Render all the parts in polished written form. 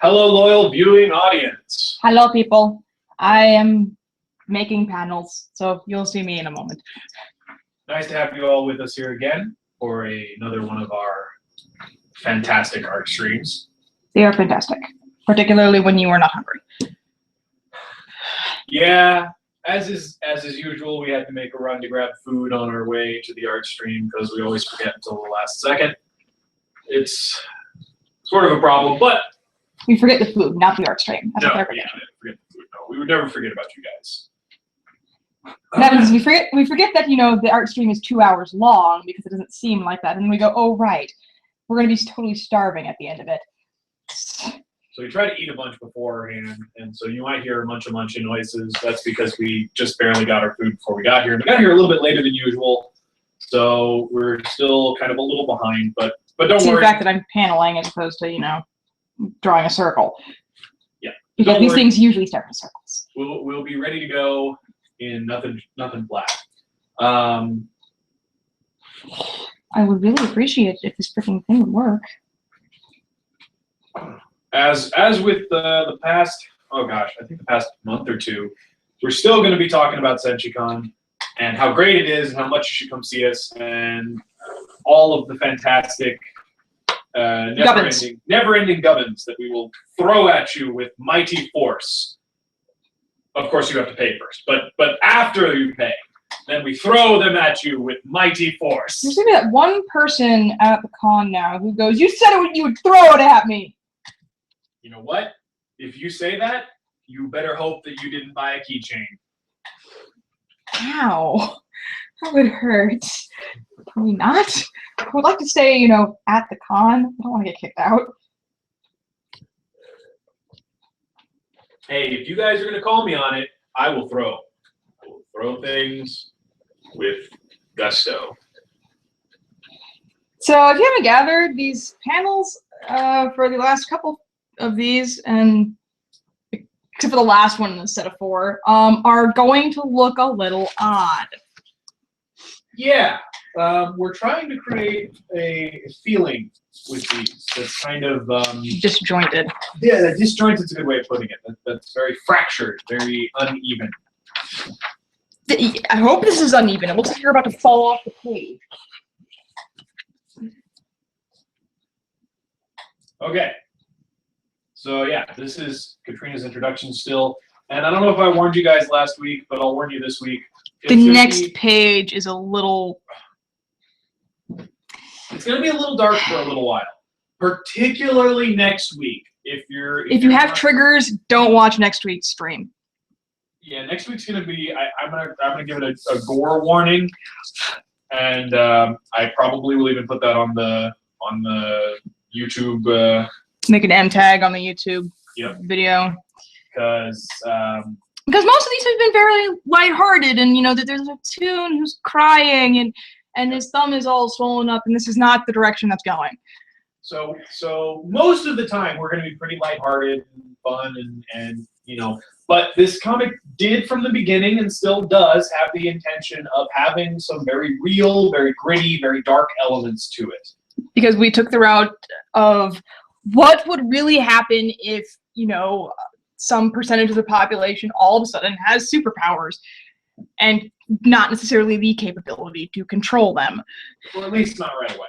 Hello, loyal viewing audience. Hello, people. I am making panels, so you'll see me in a moment. Nice to have you all with us here again for another one of our fantastic art streams. They are fantastic, particularly when you are not hungry. Yeah, as is usual, we had to make a run to grab food on our way to the art stream because we always forget until the last second. It's sort of a problem, but We forget the food, not the art stream. That's no, what they're yeah, forgetting. forget the food. No, we would never forget about you guys. That means we forget that the art stream is 2 hours long because it doesn't seem like that, and we go, oh right, we're gonna be totally starving at the end of it. So we try to eat a bunch beforehand, and so you might hear a bunch of munchy noises. That's because we just barely got our food before we got here. We got here a little bit later than usual, so we're still kind of a little behind. But don't See worry. the fact that I'm paneling as opposed to drawing a circle. Yeah. Because these things usually start in circles. We'll be ready to go in nothing flat. I would really appreciate it if this freaking thing would work. As with the past, oh gosh, I think the past month or two, we're still going to be talking about SenchiCon and how great it is and how much you should come see us and all of the fantastic never-ending gubbins that we will throw at you with mighty force. Of course, you have to pay first, but after you pay, then we throw them at you with mighty force. There's gonna be that one person at the con now who goes, "You said it, you would throw it at me." You know what? If you say that, you better hope that you didn't buy a keychain. Ow, that would hurt. Probably not. I would like to stay, at the con. I don't want to get kicked out. Hey, if you guys are going to call me on it, I will throw. I will throw things with gusto. So if you haven't gathered, these panels for the last couple of these, and except for the last one in the set of 4, are going to look a little odd. Yeah, we're trying to create a feeling with these that's kind of Disjointed. Yeah, disjointed is a good way of putting it. That's very fractured, very uneven. I hope this is uneven. It looks like you're about to fall off the page. Okay. So yeah, this is Katrina's introduction still. And I don't know if I warned you guys last week, but I'll warn you this week. The next page is a little... It's going to be a little dark for a little while. Particularly next week. If you have triggers, don't watch next week's stream. Yeah, next week's going to be... I'm gonna give it a gore warning. And I probably will even put that on the YouTube... Make an M tag on the YouTube video. Because most of these have been very lighthearted, and that there's a Toon who's crying and his thumb is all swollen up, and this is not the direction that's going. So most of the time we're going to be pretty lighthearted and fun and but this comic did from the beginning and still does have the intention of having some very real, very gritty, very dark elements to it. Because we took the route of what would really happen if, some percentage of the population all of a sudden has superpowers and not necessarily the capability to control them. Or at least not right away.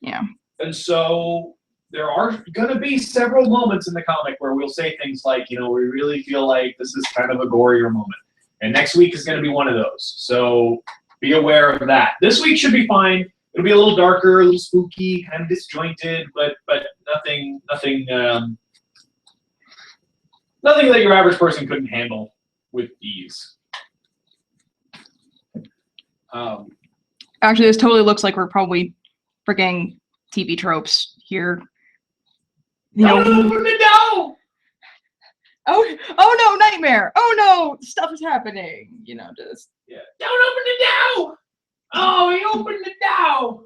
Yeah. And so there are going to be several moments in the comic where we'll say things like, we really feel like this is kind of a gorier moment. And next week is going to be one of those. So be aware of that. This week should be fine. It'll be a little darker, a little spooky, kind of disjointed, but nothing that your average person couldn't handle with ease. Actually, this totally looks like we're probably freaking TV tropes here. Don't open the door! Oh no, nightmare! Oh no, stuff is happening. Just... Yeah. Don't open the door! Oh, he opened the door!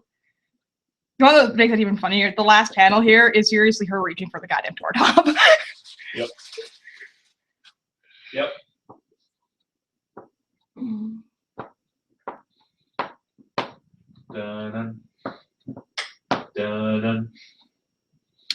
You know what makes that even funnier? The last panel here is seriously her reaching for the goddamn door top. Yep. Yep. Dun-dun.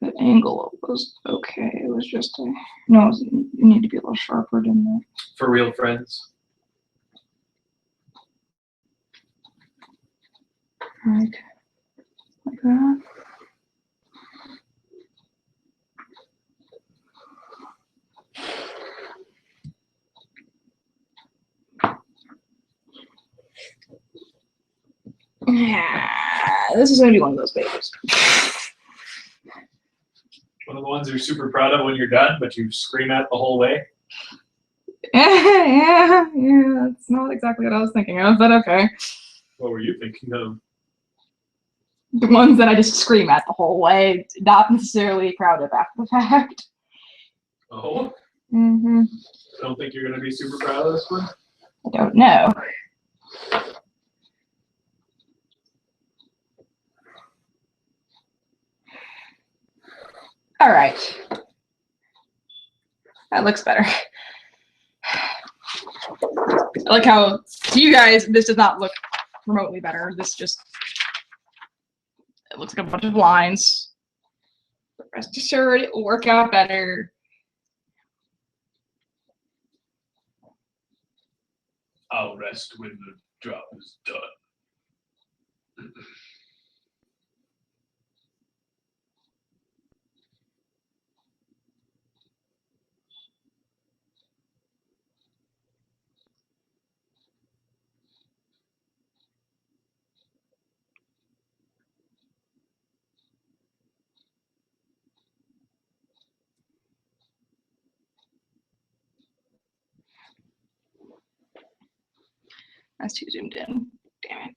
The angle was okay. It was just a no. You need to be a little sharper than that. For real friends. Like that. Yeah, this is gonna be one of those pages. One of the ones you're super proud of when you're done, but you scream at the whole way. Yeah, that's not exactly what I was thinking of, but okay. What were you thinking of? The ones that I just scream at the whole way, not necessarily proud of after the fact. Oh? Mm-hmm. I don't think you're going to be super proud of this one? I don't know. All right. That looks better. I like how, to you guys, this does not look remotely better. This just, it looks like a bunch of lines. Rest assured, it will work out better. I'll rest when the job is done. That's too zoomed in. Damn it.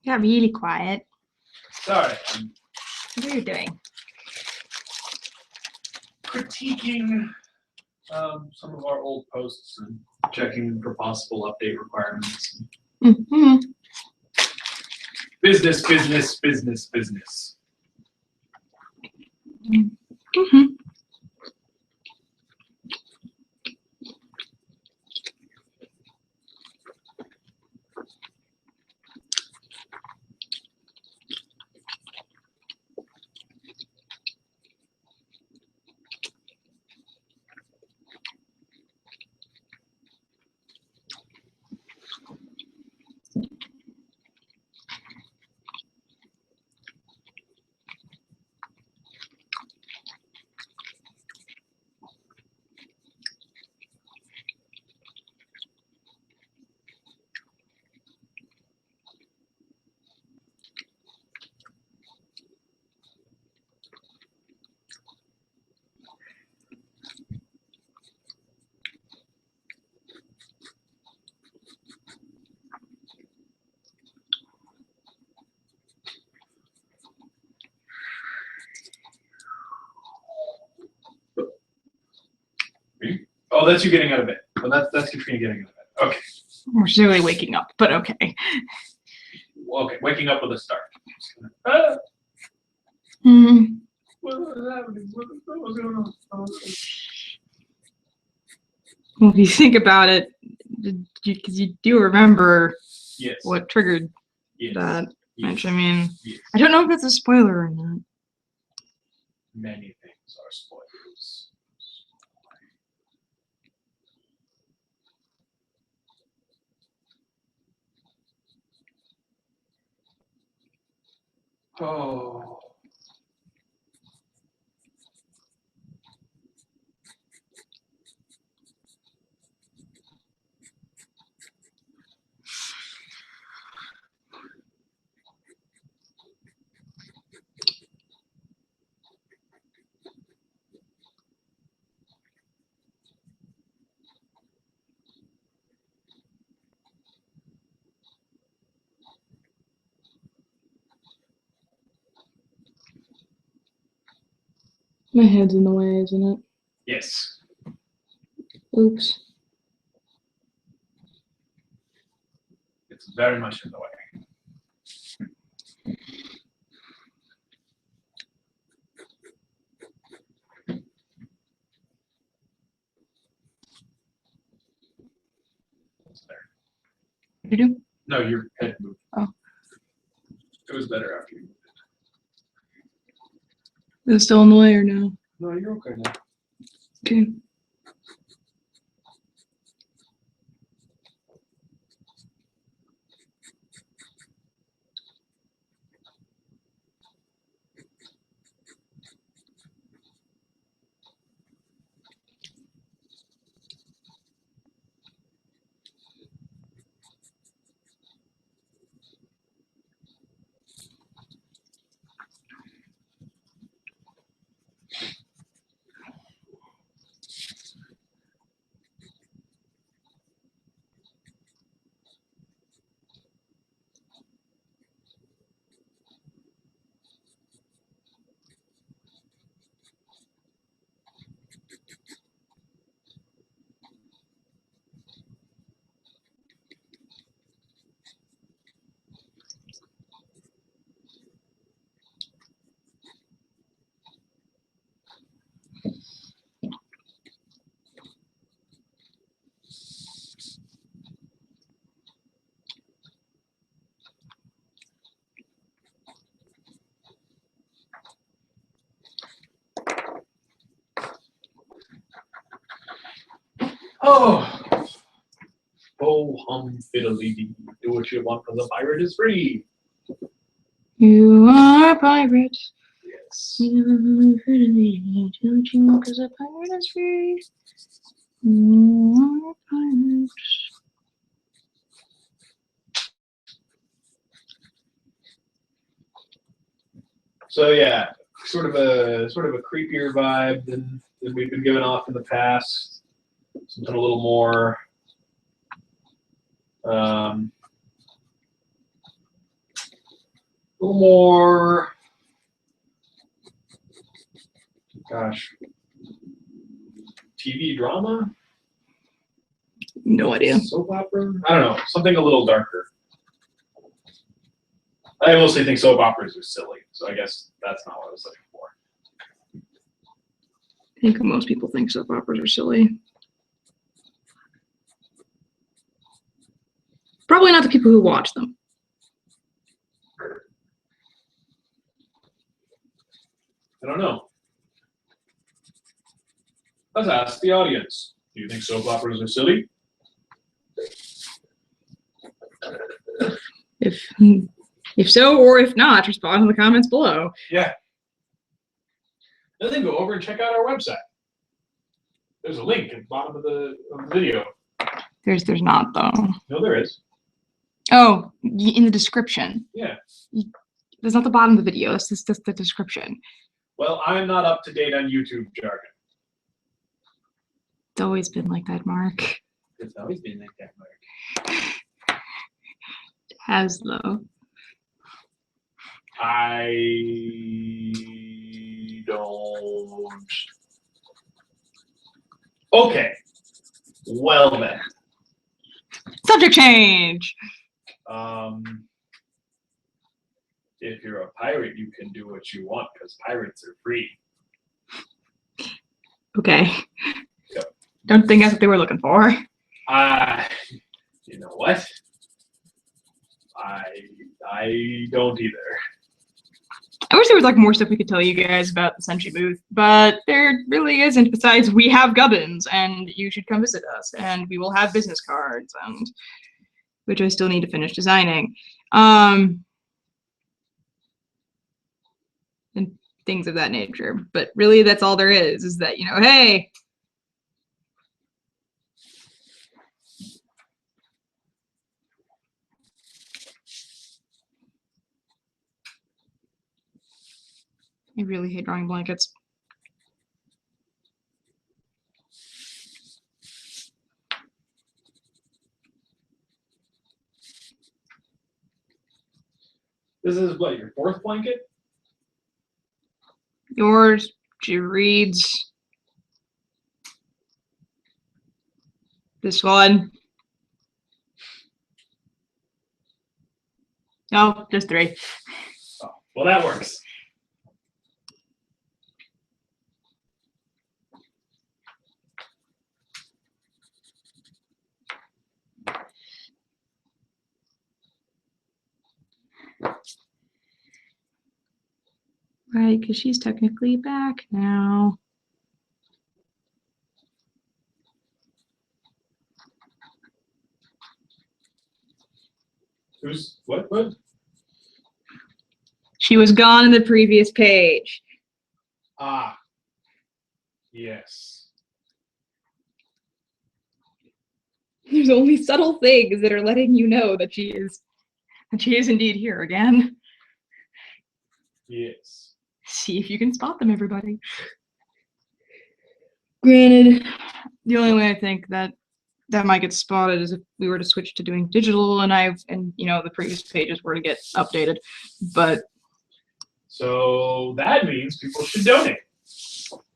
Got really quiet. Sorry. What are you doing? Critiquing some of our old posts and checking for possible update requirements. Mm-hmm. Business, business, business, business. Mm-hmm. that's you getting out of bed. Well, that's Katrina getting out of bed. Okay. Or really waking up, but okay. Okay, waking up with a start. Ah, Hmm. what was happening? What was going on? Well, if you think about it, because you do remember Yes. what triggered Yes. that, Yes. which I mean, Yes. I don't know if that's a spoiler or not. Many things are spoilers. Oh. My head's in the way, isn't it? Yes. Oops. It's very much in the way. It's there. What did you do? No, your head moved. Oh. It was better after you moved Is it still in the way or no? it. No, you're okay now. Okay. Oh. Oh, hum fiddly dee. Do what you want because the pirate is free. You are a pirate. Yes. Don't you? Because a pirate is free. You are a pirate. So yeah, sort of a creepier vibe than we've been giving off in the past. Something a little more gosh, TV drama, No idea. soap opera. I don't know, something a little darker. I mostly think soap operas are silly, so I guess that's not what I was looking for. I think most people think soap operas are silly. Probably not the people who watch them. I don't know. Let's ask the audience. Do you think soap operas are silly? If so, or if not, respond in the comments below. Yeah. And then go over and check out our website. There's a link at the bottom of the video. There's not though. No, there is. Oh, in the description. Yeah. There's not the bottom of the video. That's just the description. Well, I'm not up to date on YouTube jargon. It's always been like that, Mark. It's always been like that, Mark. It has though. I don't. Okay. Well then. Subject change. If you're a pirate, you can do what you want because pirates are free. Okay. Yep. Don't think that's what they were looking for. You know what? I don't either. I wish there was like more stuff we could tell you guys about the Senshi booth, but there really isn't. Besides, we have gubbins, and you should come visit us, and we will have business cards, and which I still need to finish designing, and things of that nature. But really, that's all there is. Is that hey. I really hate drawing blankets. This is what, your fourth blanket? Yours, Jareed's, this one. No, just 3. Oh, well, that works. Right, because she's technically back now. Who's what? She was gone in the previous page. Ah, yes. There's only subtle things that are letting you know that she is indeed here again. Yes. See if you can spot them, everybody. Granted, the only way I think that might get spotted is if we were to switch to doing digital and the previous pages were to get updated. But so that means people should donate.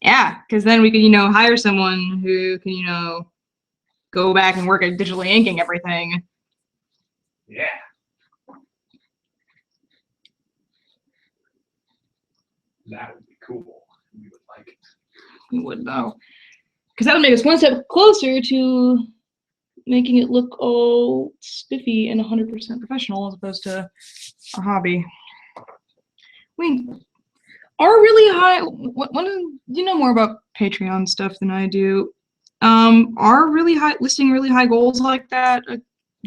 Yeah, because then we could, hire someone who can, go back and work at digitally inking everything. Yeah. That would be cool. We would like it. We would though. Because that would make us one step closer to making it look all spiffy and 100% professional as opposed to a hobby. Are really high. You know more about Patreon stuff than I do. Are really high listing really high goals like that a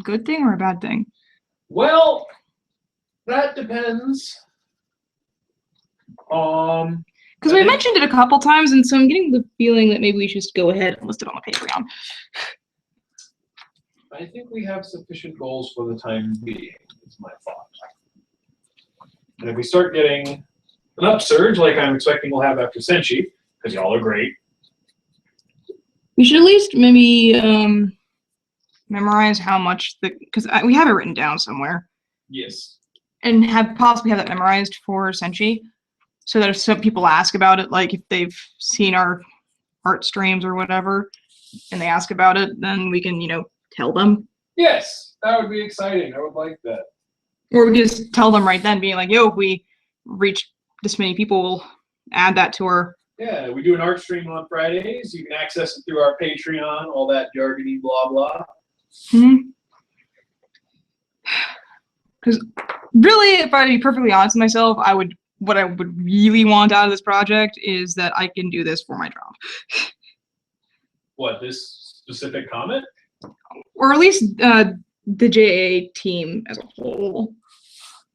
good thing or a bad thing? Well, that depends. Because we mentioned it a couple times, and so I'm getting the feeling that maybe we should just go ahead and list it on the Patreon. I think we have sufficient goals for the time being, is my thought. And if we start getting an upsurge, like I'm expecting we'll have after Senshi, because y'all are great. We should at least maybe memorize how much because we have it written down somewhere. Yes. And possibly have that memorized for Senshi, so that if some people ask about it, like if they've seen our art streams or whatever, and they ask about it, then we can, tell them. Yes, that would be exciting. I would like that. Or we just tell them right then, being like, yo, if we reach this many people, we'll add that to our... Yeah, we do an art stream on Fridays. You can access it through our Patreon, all that jargony blah blah. Because really, if I to be perfectly honest with myself, what I would really want out of this project is that I can do this for my job. What, this specific comment? Or at least the JA team as a whole,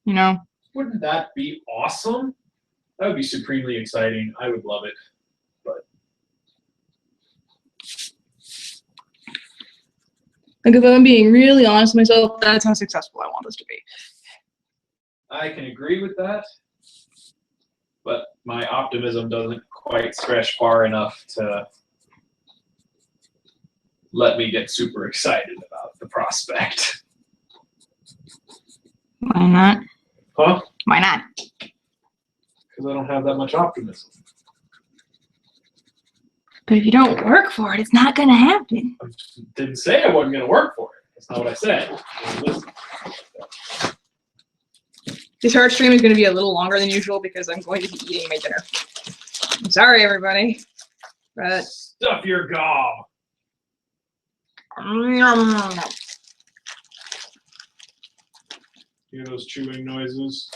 Wouldn't that be awesome? That would be supremely exciting. I would love it. But like, if I'm being really honest with myself, that's how successful I want this to be. I can agree with that. But my optimism doesn't quite stretch far enough to let me get super excited about the prospect. Why not? Huh? Why not? Because I don't have that much optimism. But if you don't work for it, it's not gonna happen. I didn't say I wasn't going to work for it. That's not what I said. Listen. This hard stream is gonna be a little longer than usual because I'm going to be eating my dinner. I'm sorry, everybody. But Stuff your gob. Hear those chewing noises?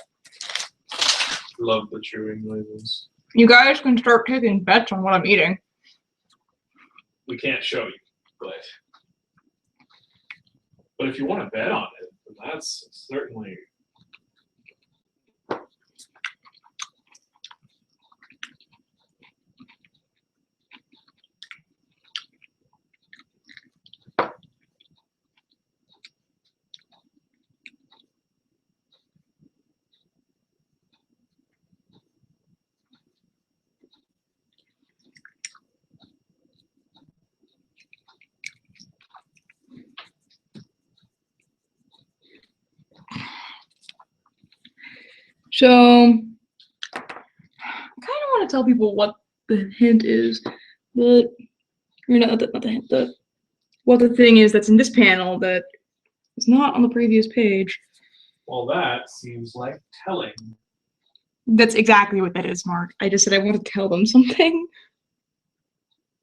Love the chewing noises. you guys can start taking bets on what I'm eating. We can't show you, but if you want to bet on it, then that's certainly. So, I kind of want to tell people what the hint is, but or not the hint, what the thing is that's in this panel that is not on the previous page. Well, that seems like telling. That's exactly what that is, Mark. I just said I want to tell them something.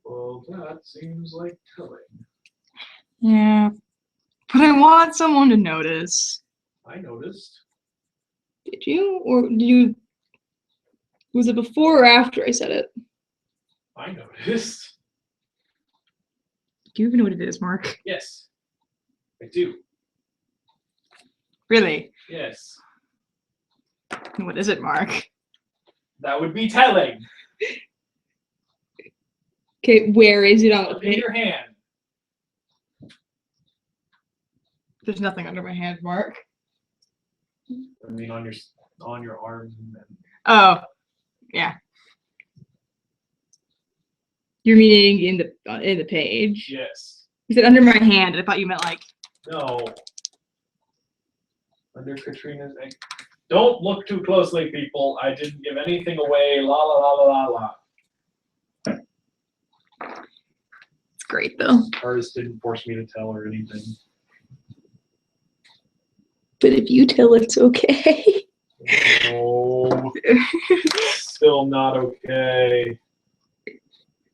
Well, that seems like telling. Yeah, but I want someone to notice. I noticed. Did you? Or did you? Was it before or after I said it? I noticed. Do you even know what it is, Mark? Yes, I do. Really? Yes. What is it, Mark? That would be telling. Okay, where is it on the Look in page? your hand. There's nothing under my hand, Mark. I mean, on your arm. Oh, yeah. You're meaning in the page. Yes. You said under my hand. I thought you meant like. No. Under Katrina's egg. Don't look too closely, people. I didn't give anything away. La la la la la la. It's great though. Artist didn't force me to tell or anything. But if you tell, it's okay. No. Still not okay.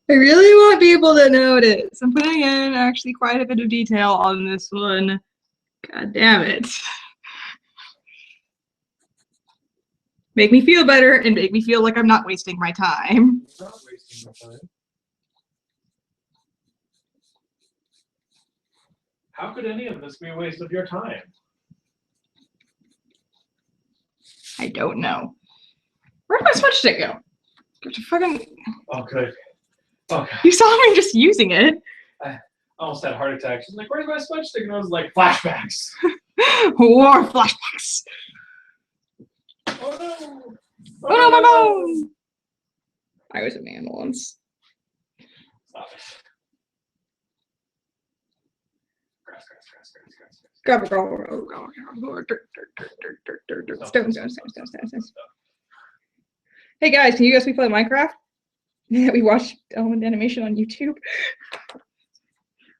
I really want people to notice. I'm putting in actually quite a bit of detail on this one. God damn it. Make me feel better and make me feel like I'm not wasting my time. You're not wasting my time. How could any of this be a waste of your time? I don't know. Where'd my smudge stick go? It's a fucking. Okay. Okay. You saw me just using it. I almost had a heart attack. She's like, "Where's my smudge stick?" And I was like, "Flashbacks." War flashbacks. Oh no! Oh no, my bone! I was a man once. Stop it. Grass, grass, grass, grass, grass, grass. Grab a Stones. Hey guys, can you guys play Minecraft? We watch Element Animation on YouTube.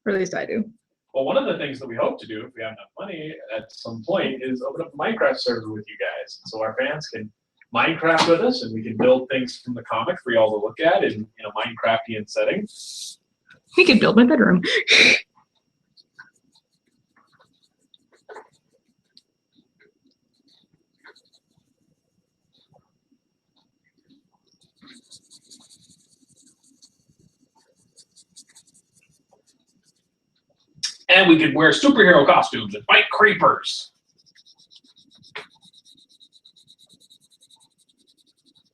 Or at least I do. Well, one of the things that we hope to do, if we have enough money at some point, is open up a Minecraft server with you guys, so our fans can Minecraft with us, and we can build things from the comic for y'all to look at in a Minecraftian setting. We could build my bedroom. And we could wear superhero costumes and fight creepers.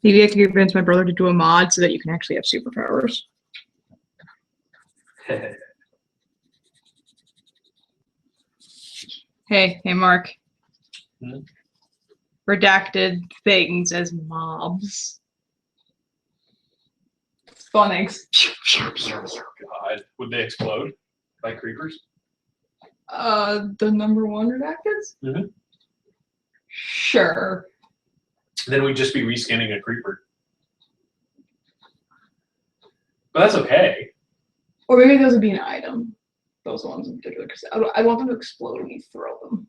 Maybe I could convince my brother to do a mod so that you can actually have superpowers. Hey, Mark. Hmm? Redacted things as mobs. Phonics. Oh, God. Would they explode like creepers? The number one redacteds? Mhm. Sure. Then we'd just be reskinning a creeper. But that's okay. Or maybe those would be an item. Those ones in particular, because I want them to explode when you throw them.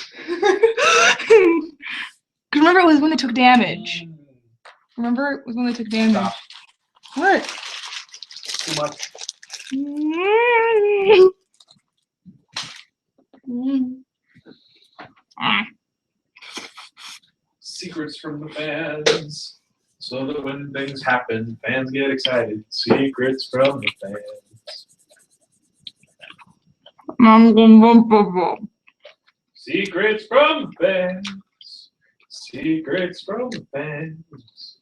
Because remember, it was when they took damage. Remember, it was when they took damage. Stop. What? Too much. Secrets from the fans. So that when things happen, fans get excited. Secrets from the fans. Secrets from the fans. Secrets from the fans.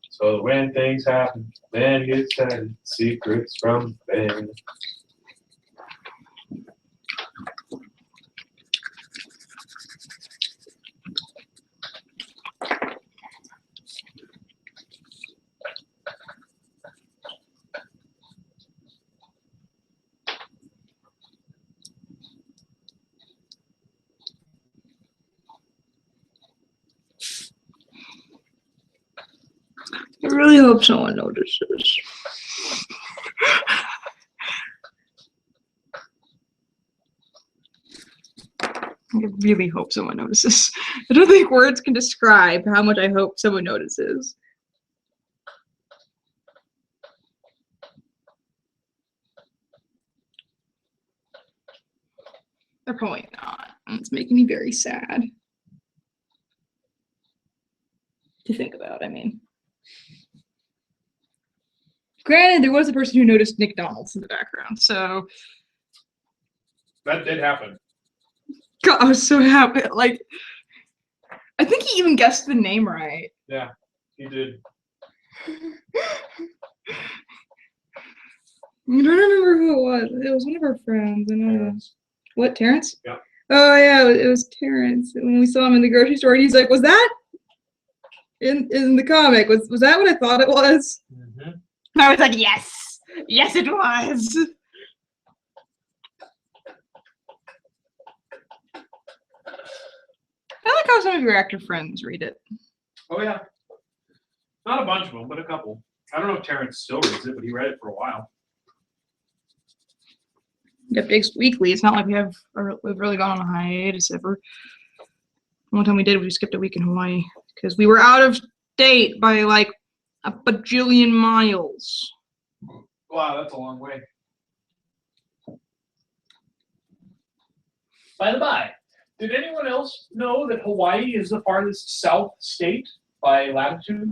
So when things happen, fans get excited. Secrets from the fans. I really hope someone notices. I really hope someone notices. I don't think words can describe how much I hope someone notices. They're probably not. It's making me very sad to think about, I mean. Granted, there was a person who noticed Nick Donalds in the background, so. That did happen. God, I was so happy. Like, I think he even guessed the name right. Yeah, he did. I don't remember who it was. It was one of our friends. I know. Terrence. What, Terrence? Yeah. Oh yeah, it was Terrence. When we saw him in the grocery store, and he's like, "Was that in the comic? Was that what I thought it was?" Mm-hmm. And I was like, "Yes, yes, it was." I like how some of your actor friends read it. Oh yeah. Not a bunch of them, but a couple. I don't know if Terrence still reads it, but he read it for a while. Updates weekly. It's not like we've really gone on a hiatus ever. One time we did, we skipped a week in Hawaii because we were out of state by like a bajillion miles. Wow, that's a long way. By the by, did anyone else know that Hawaii is the farthest south state by latitude?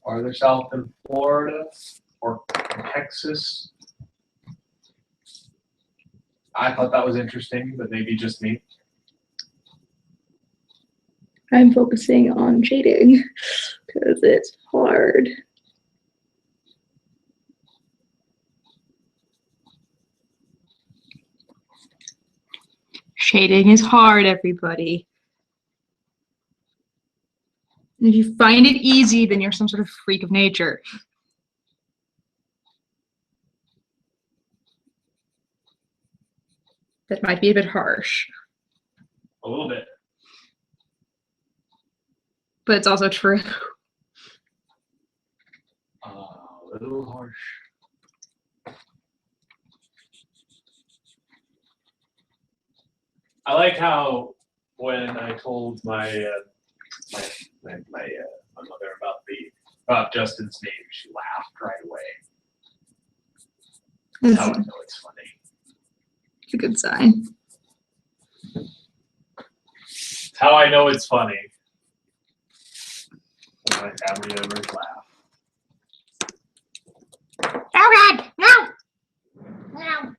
Farther south than Florida or Texas? I thought that was interesting, but maybe just me. I'm focusing on shading because it's hard. Shading is hard, everybody. And if you find it easy, then you're some sort of freak of nature. That might be a bit harsh. A little bit. But it's also true. A little harsh. I like how when I told my mother about Justin's name, she laughed right away. That's how I know it's funny. It's a good sign. It's how I know it's funny. When my family members laugh. Oh God, no! No.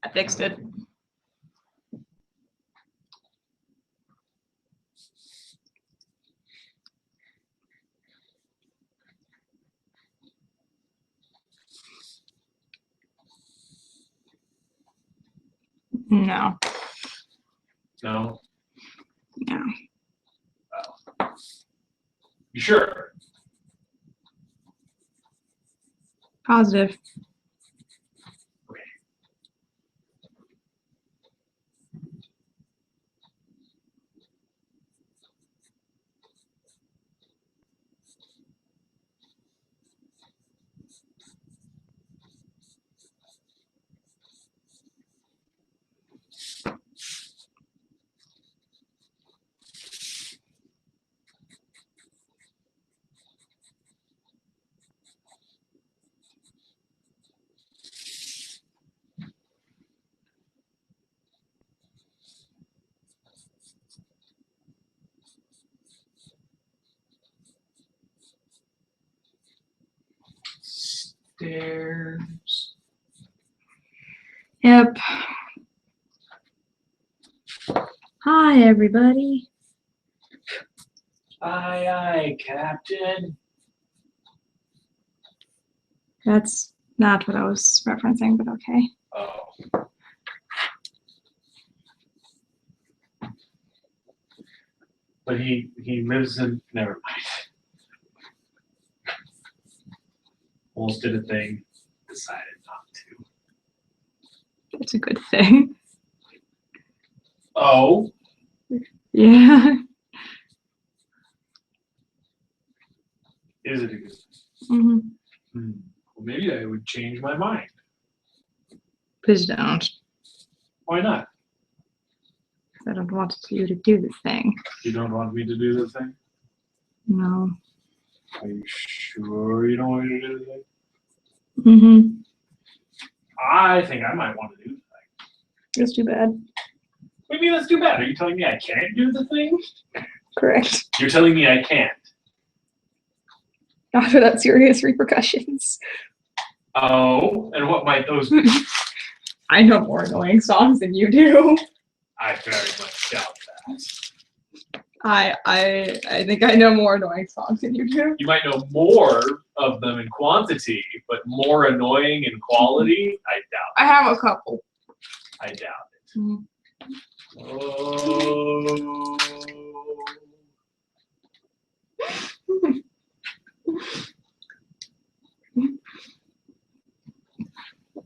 I fixed it. No. No? No. Oh. You sure? Positive. Okay. Stairs. Yep. Hi, everybody. Aye, aye, Captain. That's not what I was referencing, but okay. Oh. But he lives in. Never mind. Almost did a thing. Decided not to. It's a good thing. Oh. Yeah. Is it a good thing? Hmm. Well, maybe I would change my mind. Please don't. Why not? I don't want you to do the thing. You don't want me to do the thing? No. Are you sure you don't want me to do the thing? Mm-hmm. I think I might want to do the thing. That's too bad. What do you mean that's too bad? Are you telling me I can't do the thing? Correct. You're telling me I can't. Not without serious repercussions. Oh, and what might those be? I know more annoying songs than you do. I very much doubt that. I think I know more annoying songs than you do. You might know more of them in quantity, but more annoying in quality, I doubt. I have a couple. I doubt it. Mhm. Oh.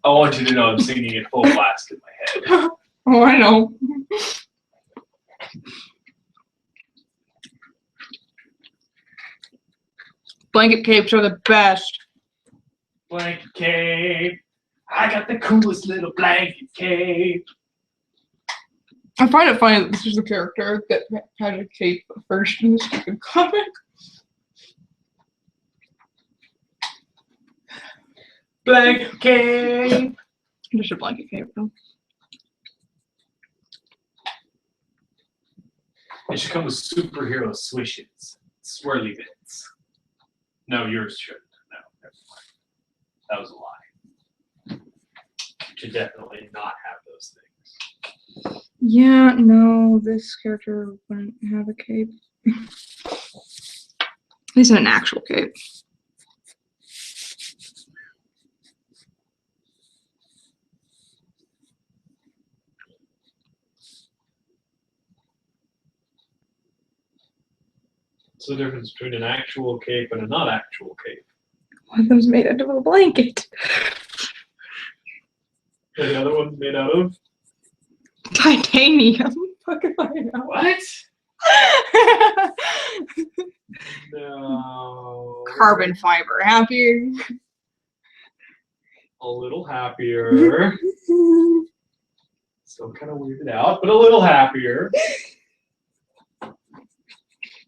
I want you to know I'm singing it full blast in my head. Oh, I know. Blanket capes are the best. Blanket cape. I got the coolest little blanket cape. I find it funny that this is the character that had a cape first in the stupid comic. Blanket cape. Just a blanket cape, though. It should come with superhero swishes. Swirly bits. No, yours shouldn't. No, never mind. That was a lie. You should definitely not have those things. Yeah, no, this character wouldn't have a cape. At least an actual cape. What's the difference between an actual cape and a not actual cape? One of them's made out of a blanket. And the other one's made out of? Titanium. Fuck if I know. What? No. Carbon fiber. Happy? A little happier. Still kind of weirded out, but a little happier.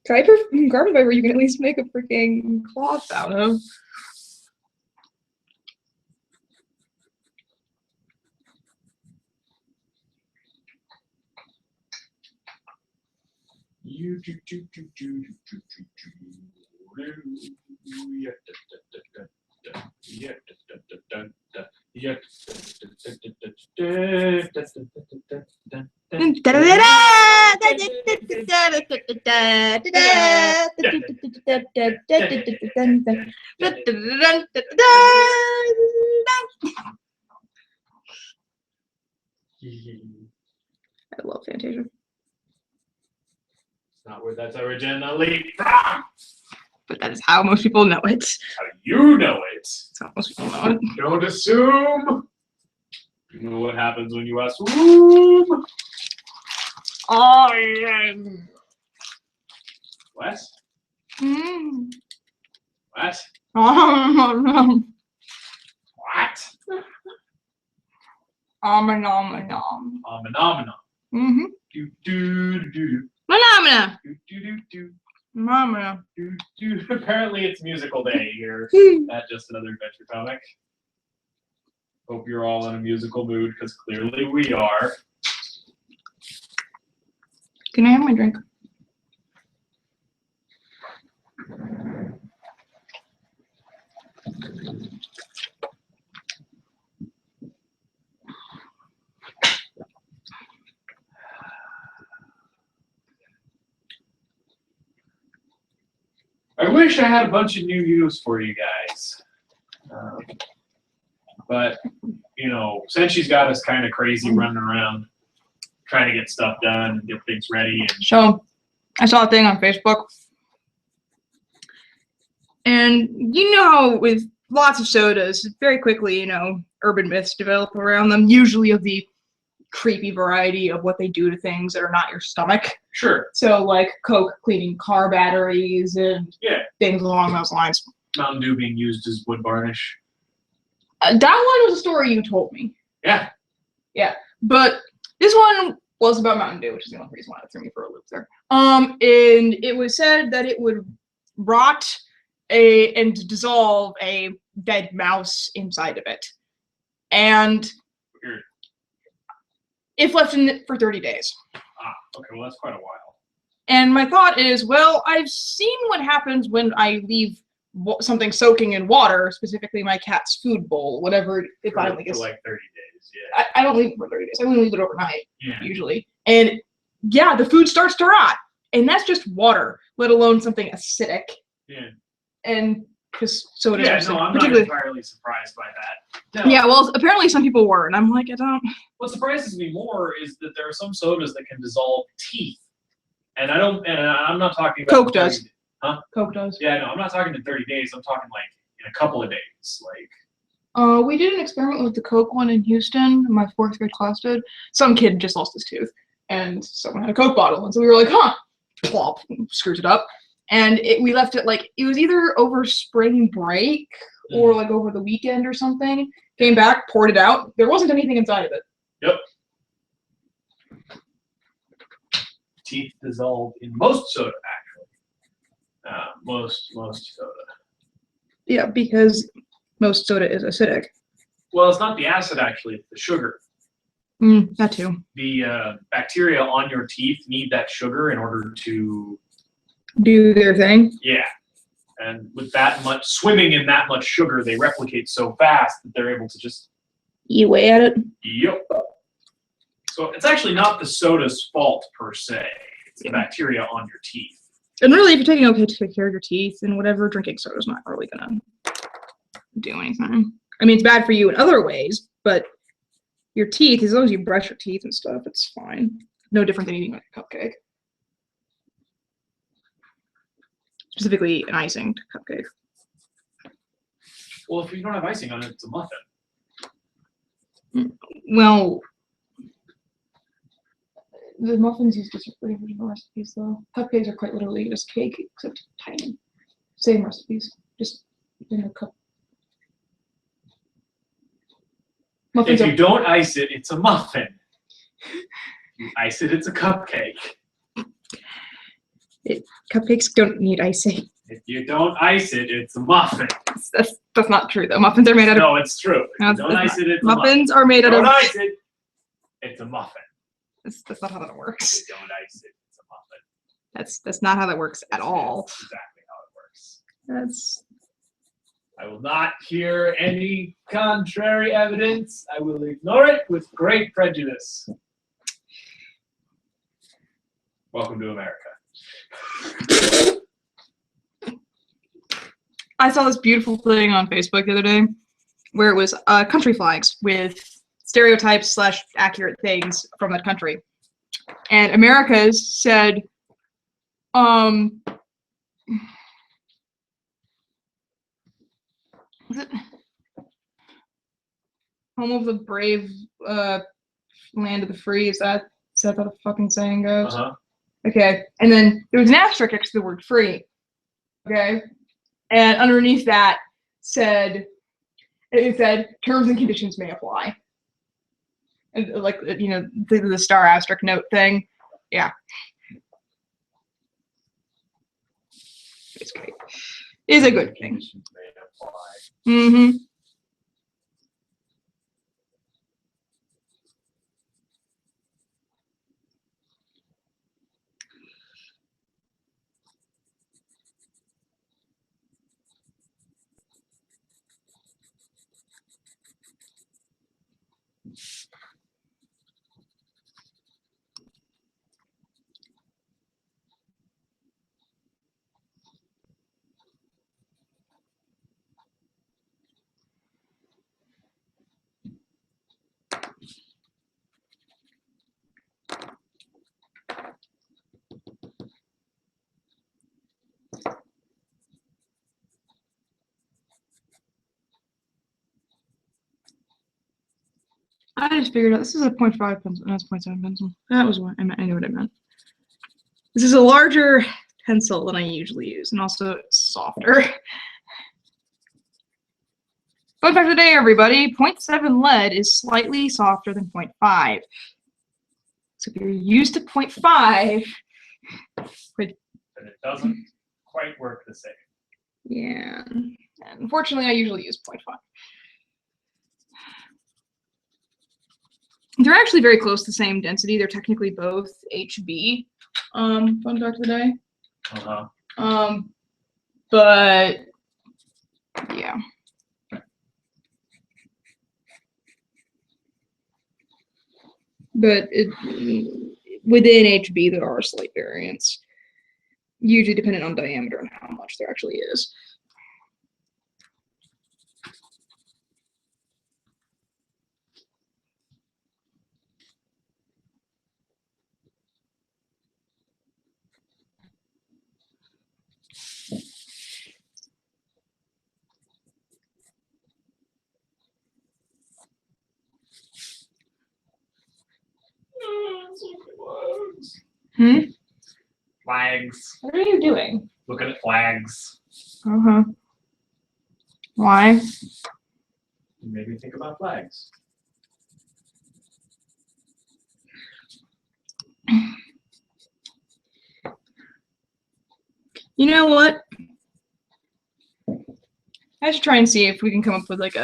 Carbon fiber you can at least make a freaking cloth out of. I love Fantasia. Not where that's originally from. But that is how most people know it. How you know it. That's how most people know it. Don't assume. You know what happens when you assume. Oh, yeah. What? Mm. What? Oh, no. What? Nom. Phenomenon. Mm-hmm. Do do do do Phenomena. do do do Phenomena. do do. Apparently, it's musical day here at Just Another Adventure Comic. Hope you're all in a musical mood, because clearly we are. Can I have my drink? I wish I had a bunch of new news for you guys. But, you know, since she's got us kind of crazy running around trying to get stuff done and get things ready. And So, I saw a thing on Facebook. And you know how with lots of sodas, very quickly, you know, urban myths develop around them, usually of the creepy variety of what they do to things that are not your stomach. sure, So, like Coke cleaning car batteries and yeah, things along those lines. Mountain Dew being used as wood varnish. That one was a story you told me. Yeah, But this one was about Mountain Dew, which is the only reason why it threw me for a loop there. And it was said that it would rot and dissolve a dead mouse inside of it. And weird. if left in it for 30 days. Ah, okay, well, that's quite a while. And my thought is, well, I've seen what happens when I leave something soaking in water, specifically my cat's food bowl, whatever it finally For gets. like 30 days, yeah. I don't leave it for 30 days. I only leave it overnight, Yeah. usually. And yeah, the food starts to rot. And that's just water, let alone something acidic. Yeah. And because sodas Yeah, are no, acidic, I'm not particularly. entirely surprised by that. No. Yeah, well, apparently some people were, and I'm like, I don't. What surprises me more is that there are some sodas that can dissolve teeth. And I'm not talking about Coke does. 30 Huh? Coke does. Yeah, no, I'm not talking in 30 days. I'm talking like in a couple of days. Like, We did an experiment with the Coke one in Houston. My fourth grade class did. Some kid just lost his tooth, and someone had a Coke bottle, and so we were like, "Huh!" Plop, screws it up, and we left it like it was either over spring break or like over the weekend or something. Came back, poured it out. There wasn't anything inside of it. Yep. Teeth dissolve in most soda, actually. Most soda. Yeah, because most soda is acidic. Well, it's not the acid, actually. It's the sugar. That too. The bacteria on your teeth need that sugar in order to... Do their thing. Yeah. And with that much, swimming in that much sugar, they replicate so fast that they're able to just... Eat away at it. Yep. So it's actually not the soda's fault, per se. It's the bacteria on your teeth. And really, if you're taking okay to take care of your teeth and whatever, drinking soda is not really gonna do anything. I mean, it's bad for you in other ways, but your teeth, as long as you brush your teeth and stuff, it's fine. No different than eating like a cupcake. Specifically, an icing cupcake. Well, if you don't have icing on it, it's a muffin. Well, the muffins use different original recipes, though. Cupcakes are quite literally just cake, except tiny. Same recipes, just in a cup. Muffins If are you don't ice it, it's a muffin. If you ice it, it's a cupcake. Cupcakes don't need icing. If you don't ice it, it's a muffin. That's not true, though. Muffins are made out of. No, it's true. If No, you don't that's ice it, it's a muffin. Muffins are made If out you of. don't ice it, it's a muffin. That's not how that If works. you don't ice it, it's a muffin. That's not how that works at all. That's exactly how it works. That's. I will not hear any contrary evidence. I will ignore it with great prejudice. Welcome to America. I saw this beautiful thing on Facebook the other day where it was country flags with stereotypes / accurate things from that country. And America's said, was it home of the brave, land of the free? Is that how the fucking saying goes? Uh-huh. Okay, and then there was an asterisk next to the word free. Okay, and underneath that it said terms and conditions may apply. And, like, you know, the star asterisk note thing. Yeah. It's great. Is a good thing. Conditions may apply. Mm-hmm. I just figured out this is a 0.5 pencil. That's 0.7 pencil. That was what I meant. I knew what I meant. This is a larger pencil than I usually use, and also it's softer. Fun fact of the day, everybody. 0.7 lead is slightly softer than 0.5. So if you're used to 0.5, But it doesn't quite work the same. yeah. And unfortunately, I usually use 0.5. They're actually very close to the same density. They're technically both HB. Fun fact of the day. But yeah. But within HB, there are slight variants, usually dependent on diameter and how much there actually is. Hmm? Flags. What are you doing? Looking at flags. Uh-huh. Why? Maybe think about flags. You know what? I should try and see if we can come up with like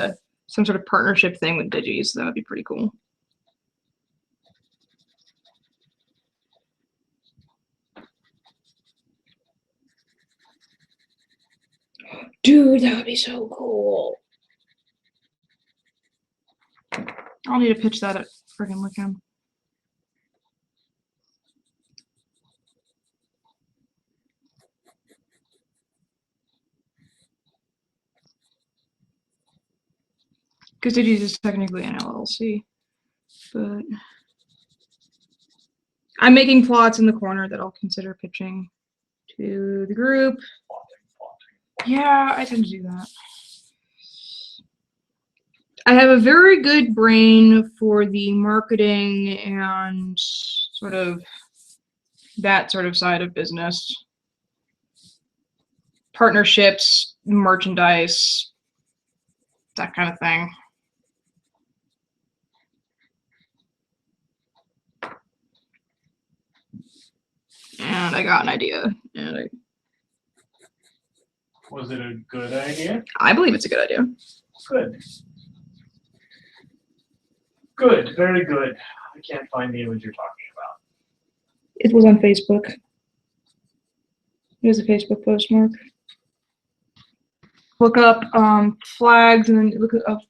some sort of partnership thing with Digis. That would be pretty cool. Dude, that would be so cool. I'll need to pitch that at friggin' Wickham. Because Digis is technically an LLC, but I'm making plots in the corner that I'll consider pitching to the group. Yeah, I tend to do that. I have a very good brain for the marketing and sort of that sort of side of business. Partnerships, merchandise, that kind of thing. And I got an idea. And Was it a good idea? I believe it's a good idea. Good. Good, very good. I can't find the image you're talking about. It was on Facebook. It was a Facebook post, Mark. Look up flags and then look up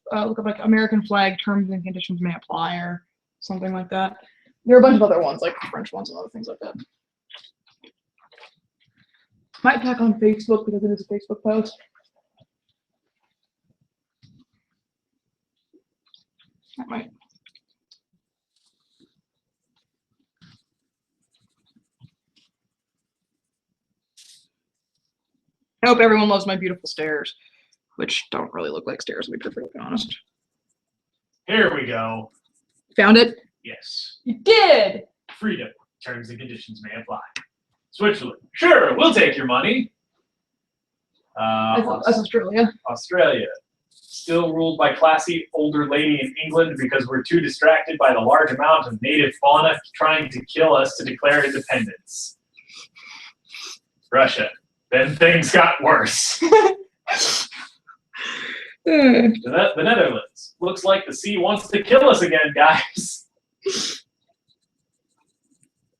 like American flag terms and conditions may apply or something like that. There are a bunch of other ones, like French ones and other things like that. Might tack on Facebook because it is a Facebook post. That might. I hope everyone loves my beautiful stairs, which don't really look like stairs, to be perfectly honest. Here we go. Found it? Yes. You did! Freedom. Terms and conditions may apply. Switzerland. Sure, we'll take your money. That's Australia. Australia. still ruled by classy older lady in England because we're too distracted by the large amount of native fauna trying to kill us to declare independence. Russia. Then things got worse. The Netherlands. Looks like the sea wants to kill us again, guys.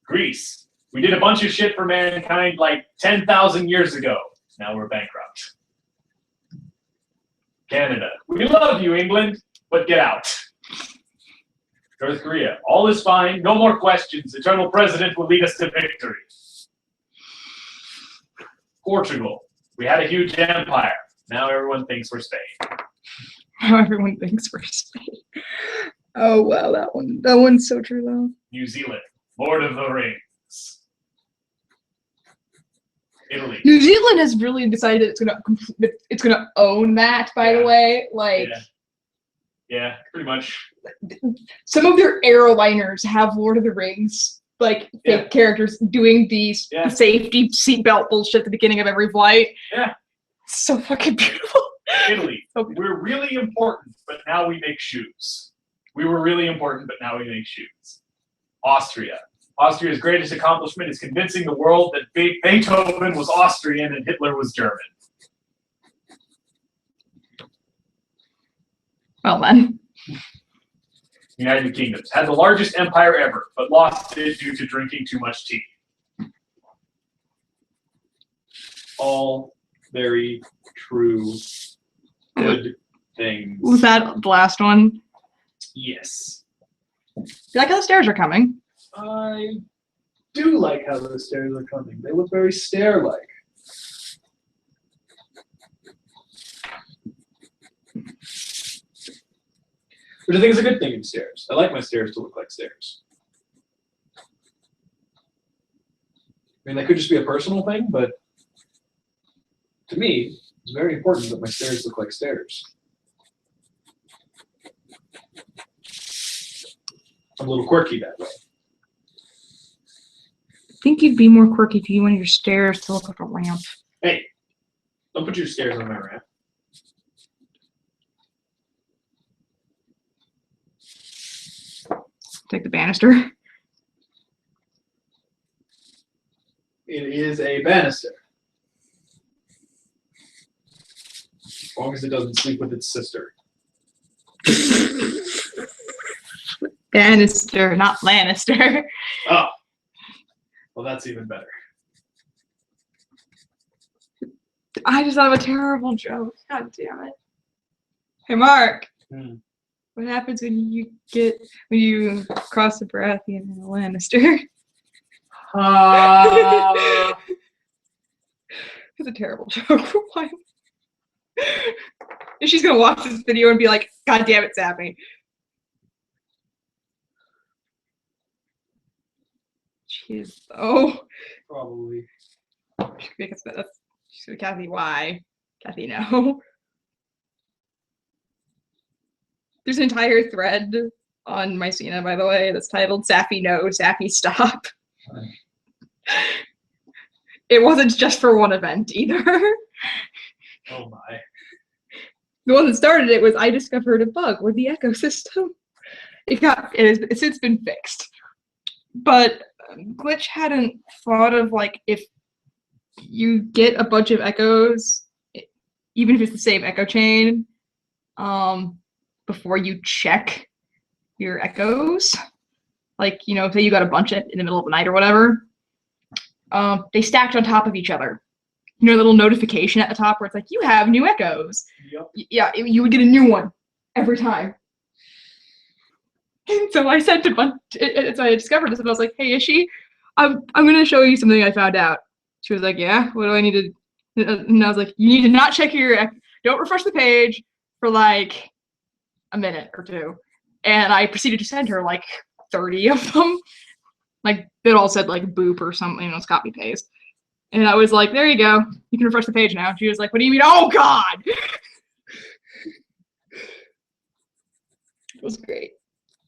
Greece. We did a bunch of shit for mankind like 10,000 years ago. Now we're bankrupt. Canada. We love you, England, but get out. North Korea. All is fine. No more questions. Eternal President will lead us to victory. Portugal. We had a huge empire. Now everyone thinks we're Spain. Now everyone thinks we're Spain. Oh wow, that one's so true though. New Zealand. Lord of the Rings. Italy. New Zealand has really decided it's gonna own that. By the way, like yeah, pretty much. Some of their airliners have Lord of the Rings like fake characters doing these safety seatbelt bullshit at the beginning of every flight. Yeah. So fucking beautiful. Italy. We're really important, but now we make shoes. We were really important, but now we make shoes. Austria. Austria's greatest accomplishment is convincing the world that Beethoven was Austrian and Hitler was German. Well then. United Kingdom had the largest empire ever, but lost it due to drinking too much tea. All very true, good things. Was that the last one? Yes. You like how the stairs are coming? I do like how the stairs are coming. They look very stair-like. Which I think is a good thing in stairs. I like my stairs to look like stairs. I mean, that could just be a personal thing, but to me, it's very important that my stairs look like stairs. I'm a little quirky that way. I think you'd be more quirky if you wanted your stairs to look like a ramp. Hey, don't put your stairs on my ramp. Take the banister. It is a banister. As long as it doesn't sleep with its sister. Bannister, not Lannister. Oh. Well, that's even better. I just thought of a terrible joke. God damn it. Hey, Mark. What happens when you cross the Baratheon and a Lannister? It's a terrible joke. Why? She's gonna watch this video and be like, "God damn it, Sappy." She's Probably. she's gonna Kathy. Why? Kathy, no. There's an entire thread on Mycena, by the way, that's titled "Sappy No, Sappy Stop." It wasn't just for one event either. Oh my. The one that started it was I discovered a bug with the ecosystem. It's since been fixed. But Glitch hadn't thought of like if you get a bunch of echoes, even if it's the same echo chain, before you check your echoes, like, you know, say you got a bunch in the middle of the night or whatever, they stacked on top of each other. You know, a little notification at the top where it's like, you have new echoes. Yep. Yeah, you would get a new one every time. And so I said so I discovered this and I was like, hey, Ishi, I'm going to show you something I found out. She was like, yeah, what do I need to, and I was like, you need to not check don't refresh the page for like a minute or two. And I proceeded to send her like 30 of them. Like, it all said like boop or something, you know, it's copy paste. And I was like, there you go. You can refresh the page now. She was like, what do you mean? Oh, God. It was great.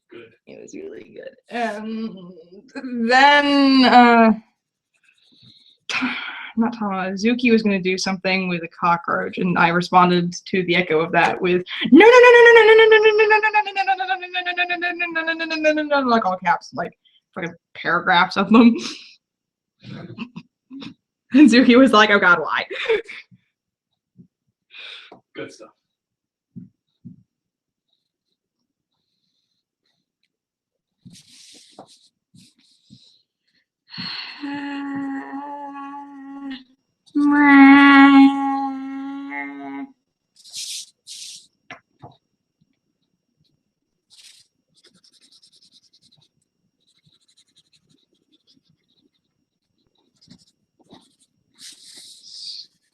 Good. It was really good. Then not Tama, Zuki was going to do something with a cockroach, and I responded to the echo of that with no, like all caps, like fucking paragraphs of them. And Zuki was like, oh god, why? Good stuff.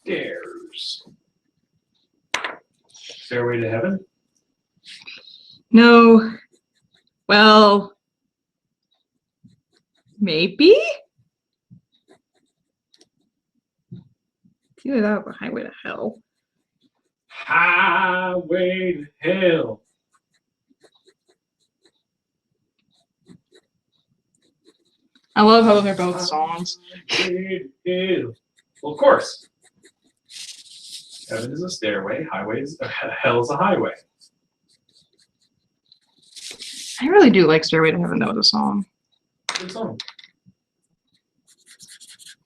Stairs. Stairway to Heaven? No. Well, maybe? It's either that or Highway to Hell. Highway to Hell. I love how they're both songs. Highway to Hell. Well, of course. Heaven is a stairway, hell is a highway. I really do like Stairway to Heaven, though, as a song. Good song.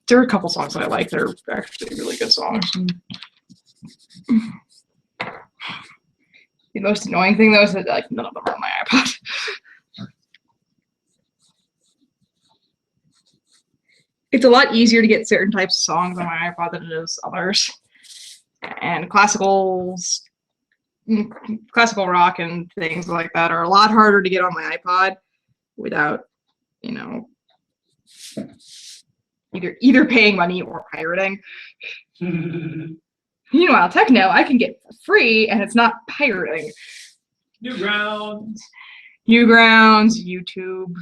There are a couple songs that I like. They're actually really good songs. The most annoying thing, though, is that like none of them are on my iPod. It's a lot easier to get certain types of songs on my iPod than it is others. And classical rock and things like that are a lot harder to get on my iPod without, you know, either paying money or pirating. Meanwhile, techno I can get for free and it's not pirating. Newgrounds, YouTube.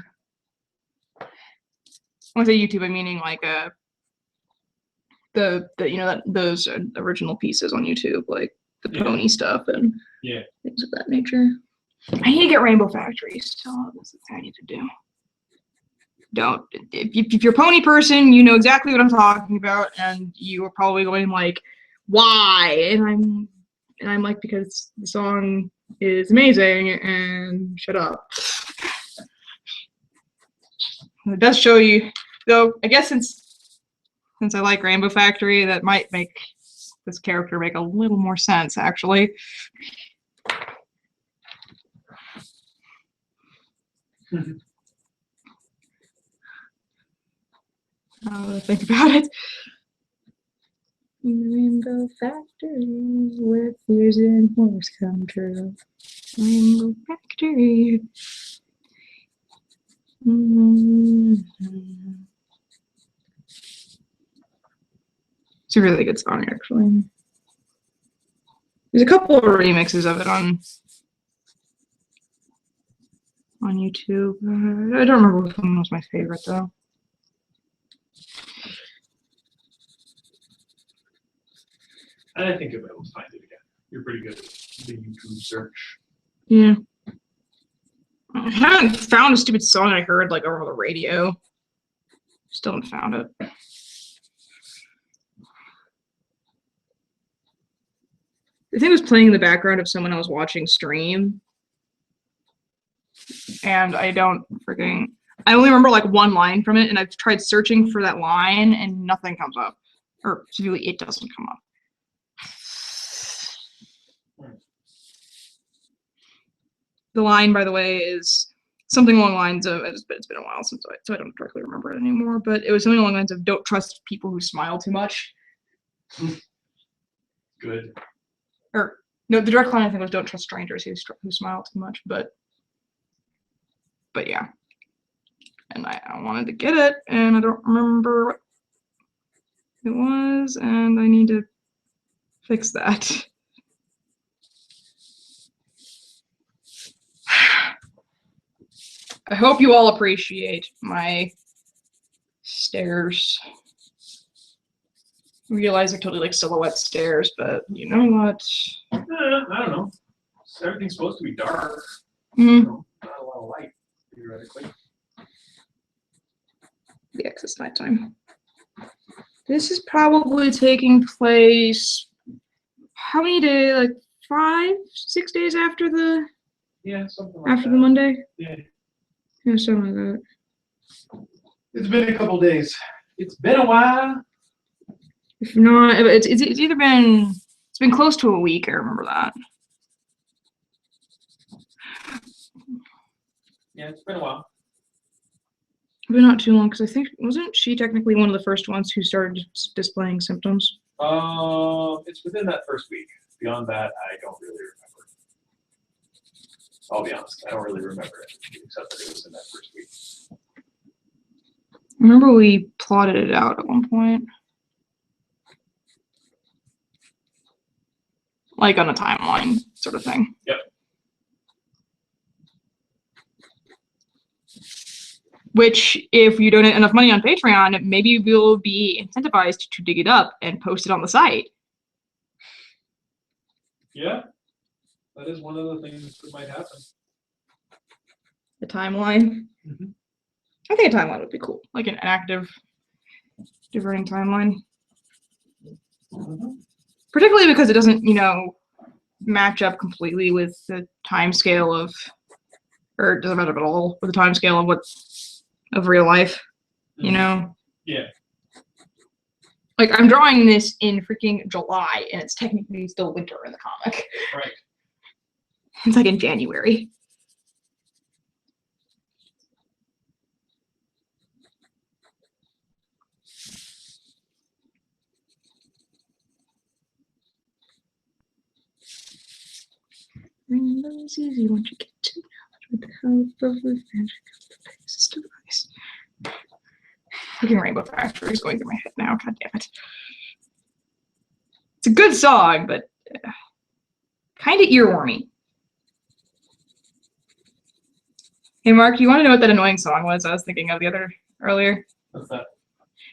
When I say YouTube, I'm meaning like the you know those original pieces on YouTube, like the pony stuff and things of that nature. I need to get Rainbow Factory. So that's the thing I need to do. Don't if you're a pony person, you know exactly what I'm talking about, and you are probably going like, why? And I'm like, because the song is amazing, and shut up. It does show you, though. I guess since I like Rainbow Factory, that might make this character make a little more sense, actually. Think about it. Rainbow Factory, where fears and hopes come true. Rainbow Factory. It's a really good song, actually. There's a couple of remixes of it on YouTube. I don't remember which one was my favorite, though. I think you'll be able to find it again. You're pretty good at the YouTube search. Yeah. I haven't found a stupid song I heard like over the radio. Still haven't found it. The thing was playing in the background of someone I was watching stream. And I only remember like one line from it, and I've tried searching for that line and nothing comes up. Or really, it doesn't come up. The line, by the way, is something along the lines of, it's been a while since so I don't directly remember it anymore, but it was something along the lines of, don't trust people who smile too much. Good. Or, no, the direct line I think was, don't trust strangers who smile too much, but yeah. And I wanted to get it, and I don't remember what it was, and I need to fix that. I hope you all appreciate my stairs. I realize they're totally like silhouette stairs, but you know what? I don't know. Everything's supposed to be dark. Mm. So not a lot of light, theoretically. Yeah, 'cause it's nighttime. This is probably taking place. How many days? Like 5, 6 days after the Something like after that. the Monday. Yeah. Yeah, something like that. It's been a couple days. It's been a while. If not, it's either been it's been close to a week. I remember that. Yeah, it's been a while. But not too long, because I think wasn't she technically one of the first ones who started displaying symptoms? It's within that first week. Beyond that, I don't really remember. I'll be honest, I don't really remember it, except that it was in that first week. I remember we plotted it out at one point. Like on a timeline sort of thing. Yep. Which, if you donate enough money on Patreon, maybe we'll be incentivized to dig it up and post it on the site. Yeah, that is one of the things that might happen. The timeline. Mhm. I think a timeline would be cool, like an active, diverting timeline. Mhm. Particularly because it doesn't, match up completely with the time scale of, or it doesn't match up at all with the time scale of of real life, Yeah. Like, I'm drawing this in freaking July, and it's technically still winter in the comic. Right. It's like in January. Rainbow's easy once you get to knowledge with the help of the magic of the Pegasus device. Freaking Rainbow Factory is going through my head now. God damn it. It's a good song, but kind of earwormy. Hey, Mark, do you want to know what that annoying song was I was thinking of earlier? What's that?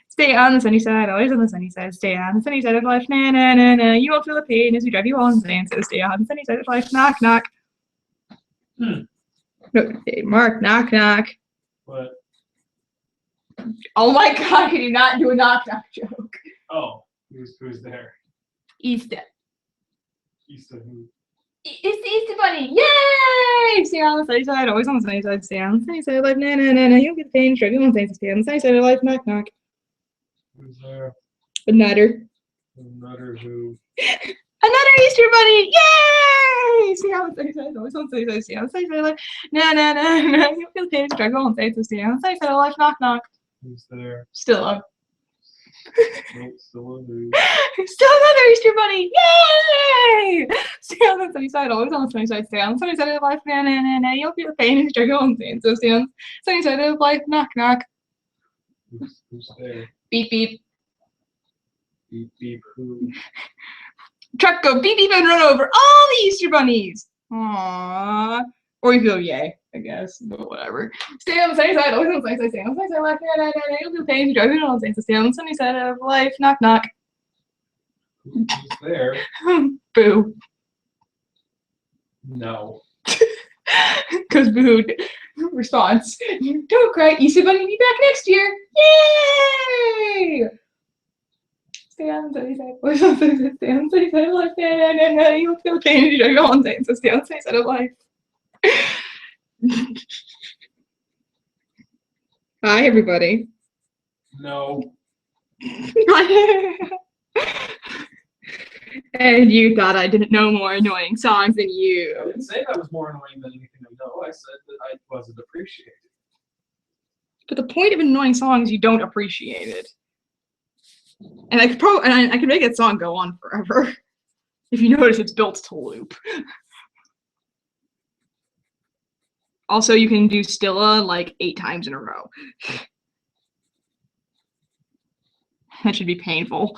Stay on the sunny side, always on the sunny side. Stay on the sunny side of life, na na na na. You won't feel the pain as we drive you all insane. So stay on the sunny side of life. Knock knock. No, hey, Mark, knock knock. What? Oh my God! Can you not do a knock knock joke? Oh, who's there? Easter. Easter who? It's the Easter Bunny! Yay! Stay on the sunny side, always on the sunny side. Stay on the sunny side of life. Na na na na. You'll get the pain. Drive you all insane. So stay on the sunny side of life. Knock knock. Who's there? A nutter. Another who? Another Easter Bunny! Yay! Stay on the sunny side, always on the sunny side. Stay on the sunny side of life. Na na na na. You'll feel the pain. Drive you all insane. So stay on the sunny side of life. Knock knock. Who's there? Still up. Nope, still a who? Still another Easter Bunny! Yay! Stay on the sunny side, always on the sunny side. Stay on the sunny side of life. Na na na na. You'll feel the pain and struggle insane. So stay on the sunny side of life. Knock knock. Who's there? Beep beep. Beep beep who? Truck go beep beep and run over all the Easter bunnies. Aww. Or you go yay, I guess, but whatever. Stay on the sunny side, always on the sunny side. Stay on the sunny side of life. Na na na na. You'll feel pain. Driving on the stay on the sunny side of life. Knock knock. Who's there? Boo. No. Because boo. Response. Don't cry, Easter bunny. Be back next year. Yay! Stay on the sunny side. Always on the sunny side. Stay on the sunny side of life. Na na na na. You'll feel pain. Driving on the so stay on the sunny side of life. Hi, everybody. No. And you thought I didn't know more annoying songs than I you. didn't say that was more annoying than anything I know. I said that I wasn't appreciated. But the point of an annoying song is you don't appreciate it. And I could make that song go on forever. If you notice, it's built to loop. Also, you can do Stilla like 8 times in a row. That should be painful.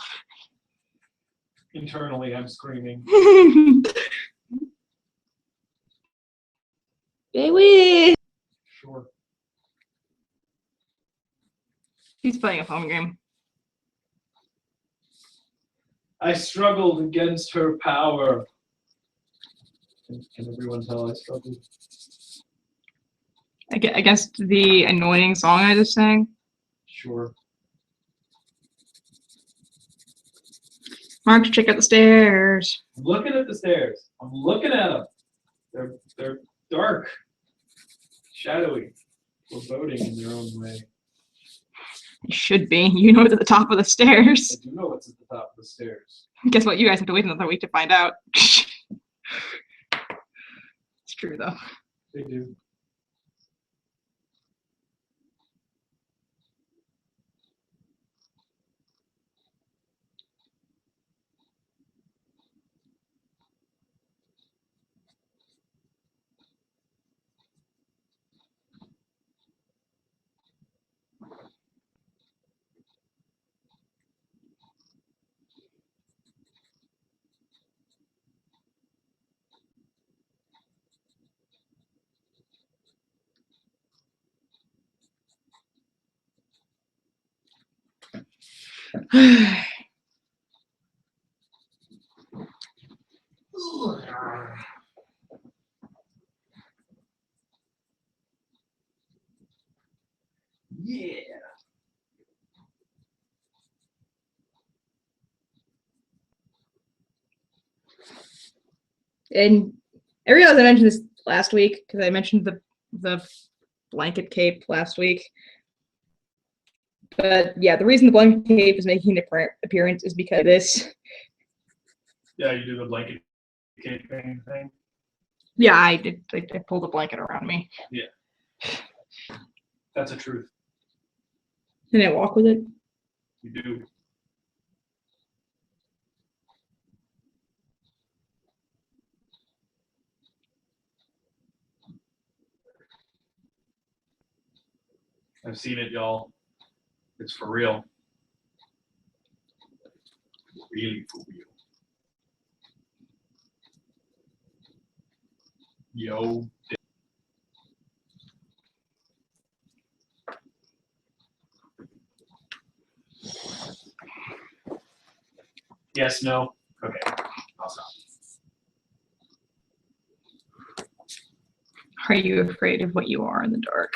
Internally, I'm screaming. Baby! Sure. He's playing a phone game. I struggled against her power. Can everyone tell I struggled? Against the annoying song I just sang. Sure. Mark, check out the stairs. I'm looking at the stairs. I'm looking at them. They're dark, shadowy, foreboding in their own way. It should be. You know it's at the top of the I stairs. do know what's at the top of the stairs. Guess what? You guys have to wait another week to find out. It's true, though. They do. Yeah. And I realized I mentioned this last week because I mentioned the blanket cape last week. But yeah, the reason the blanket cape is making an appearance is because of this. Yeah, you do the blanket cape thing. Yeah, I did. I pulled a blanket around me. That's a truth. And I walk with it. You do. I've seen it, y'all. It's for real. Really for real. Yo. Yes, no? Okay. I'll stop. Are you afraid of what you are in the dark?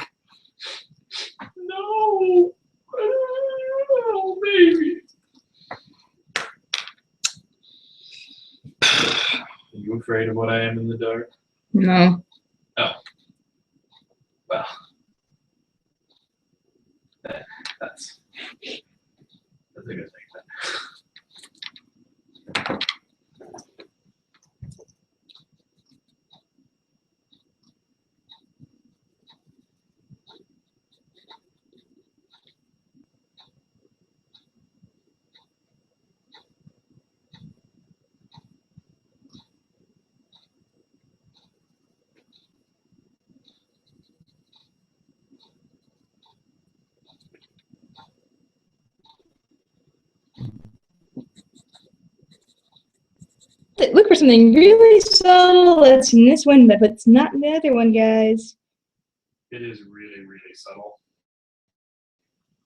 No. Oh, baby. Are you afraid of what I am in the dark? No. Oh. Well. That's a good thing. Look for something really subtle that's in this one, but it's not in the other one, guys. It is really, really subtle.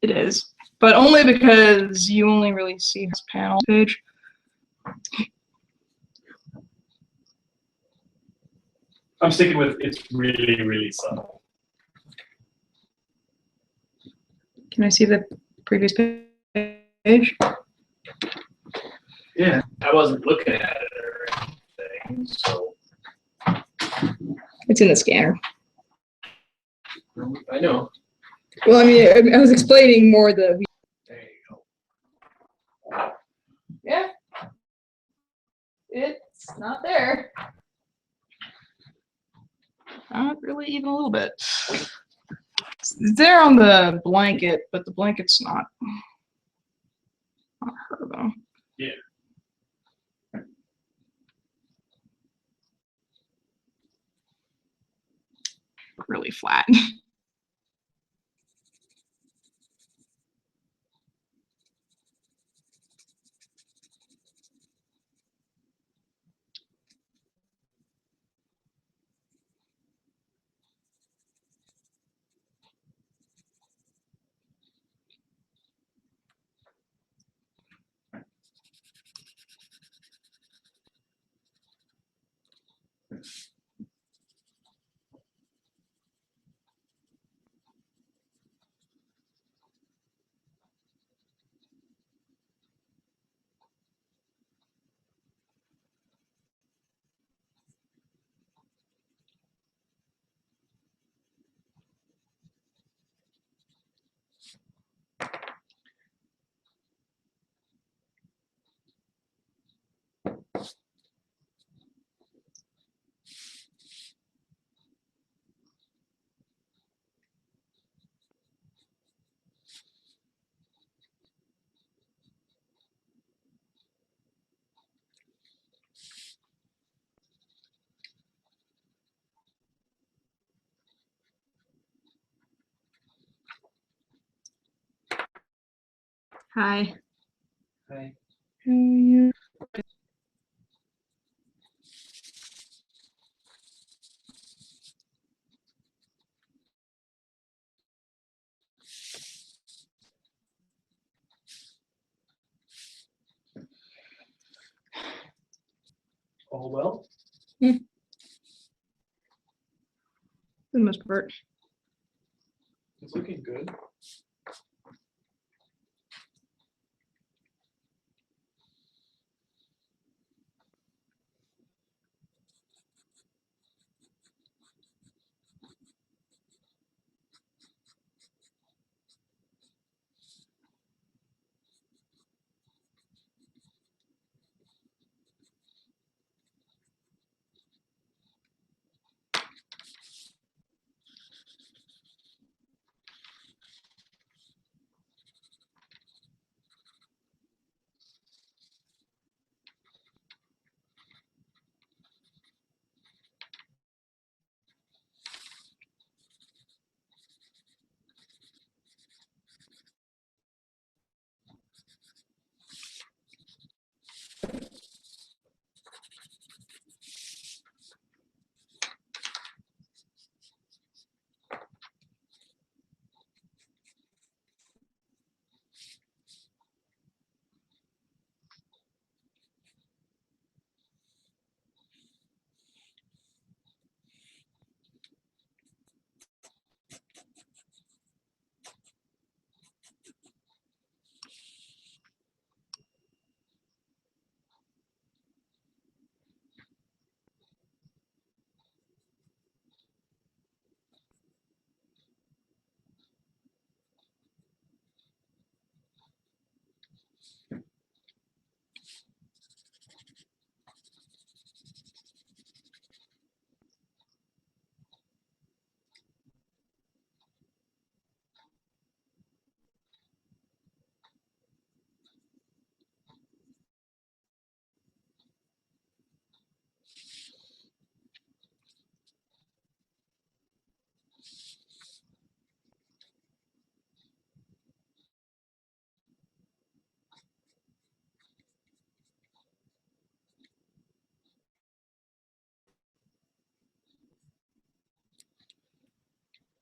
It is, but only because you only really see this panel page. I'm sticking with it's really, really subtle. Can I see the previous page? Yeah, I wasn't looking at it or anything, so It's in the scanner. I know. Well, I mean, I was explaining more the. There you go. Yeah. It's not there. Not really even a little bit. It's there on the blanket, but the blanket's not her though. Yeah. Really flat. Hi. Hi. All well? For the most part. It's looking good.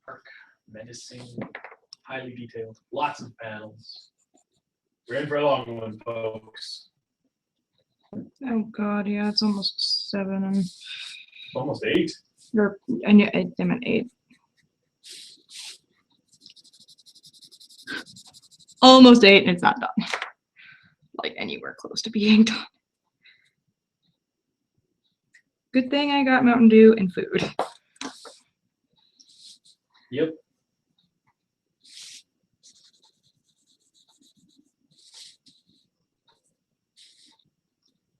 Park, menacing, highly detailed, lots of panels. We're in for a long one, folks. Oh God, yeah, it's almost 7 and Almost 8. or I knew I meant 8. Almost 8 and it's not done. Like anywhere close to being done. Good thing I got Mountain Dew and food. Yep.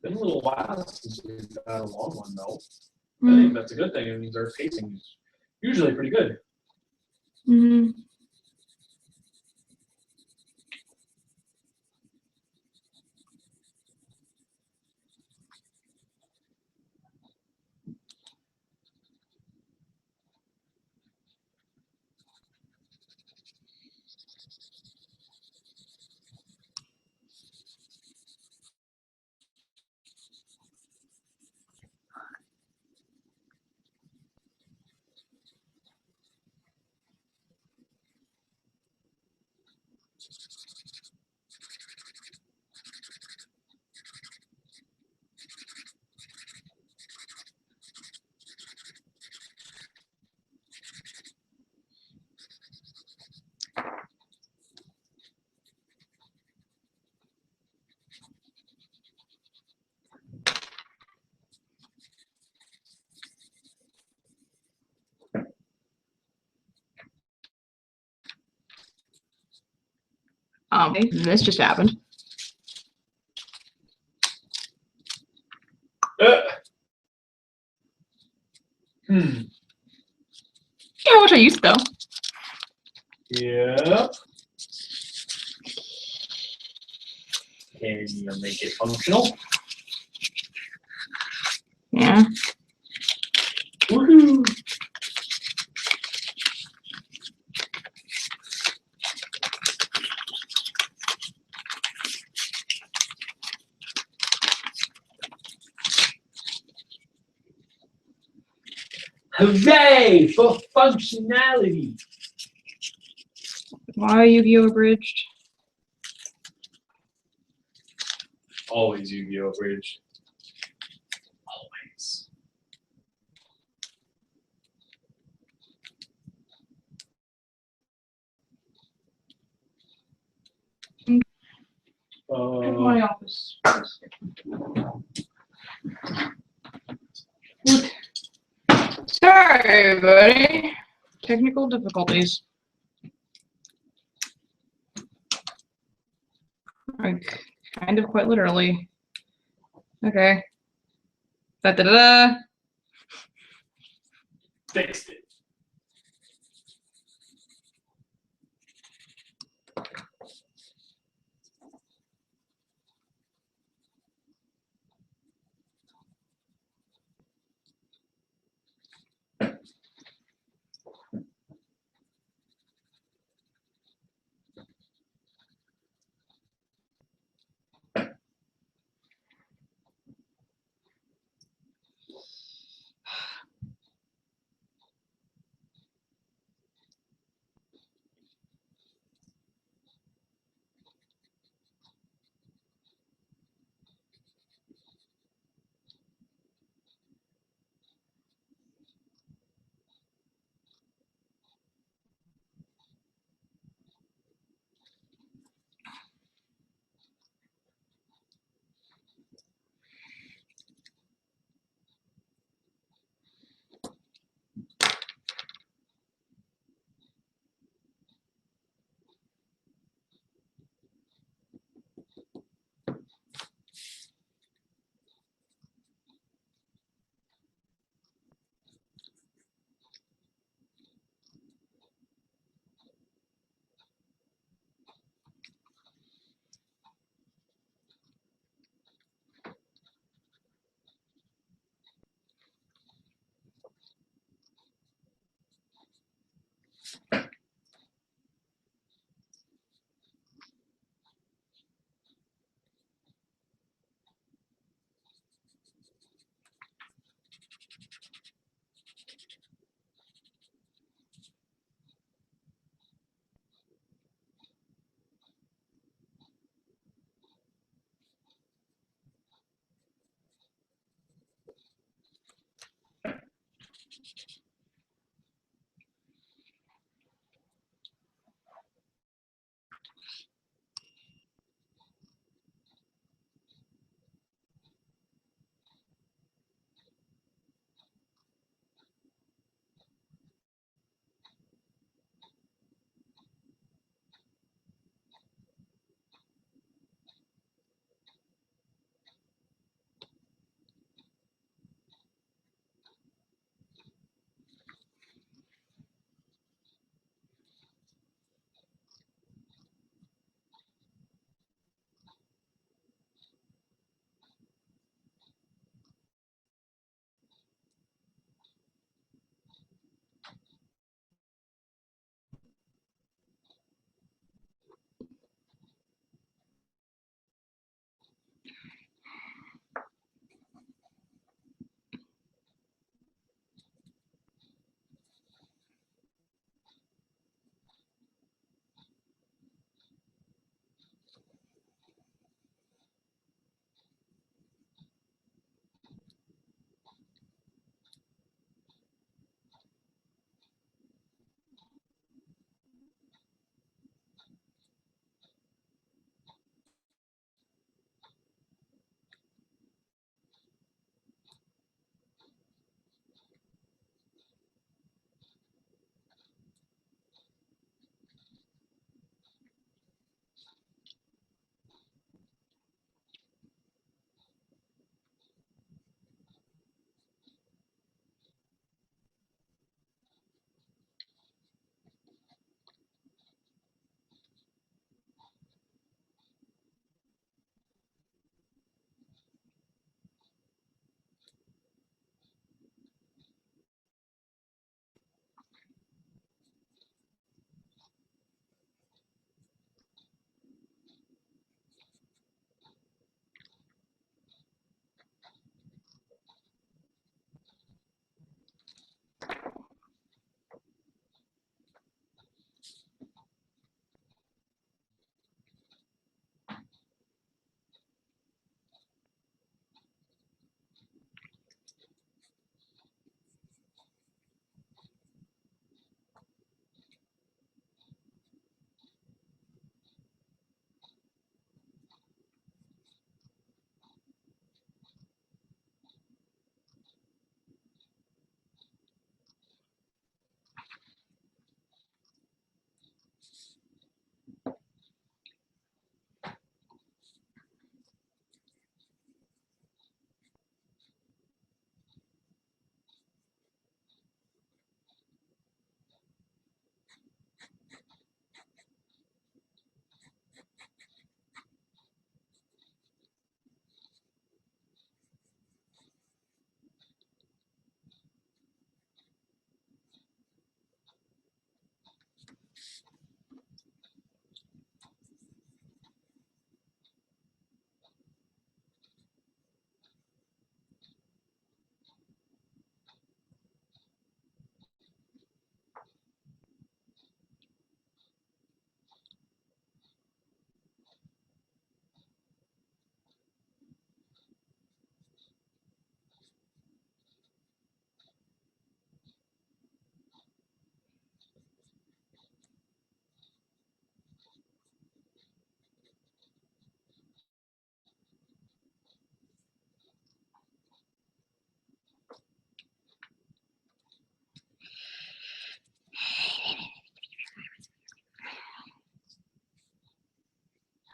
Been a little while since we've had a long one, though. I think that's a good thing. It means our pacing is usually pretty good. Mm-hmm. Okay, this just happened. Hmm. How much I used though. Yep. Can you make it functional? Yeah. Woohoo! Hooray for functionality! Why Yu-Gi-Oh! Abridged? Always Yu-Gi-Oh! Abridged. Always. At my office. Sorry, buddy. Technical difficulties. Like, kind of quite literally. Okay. Da-da-da-da. Fixed it.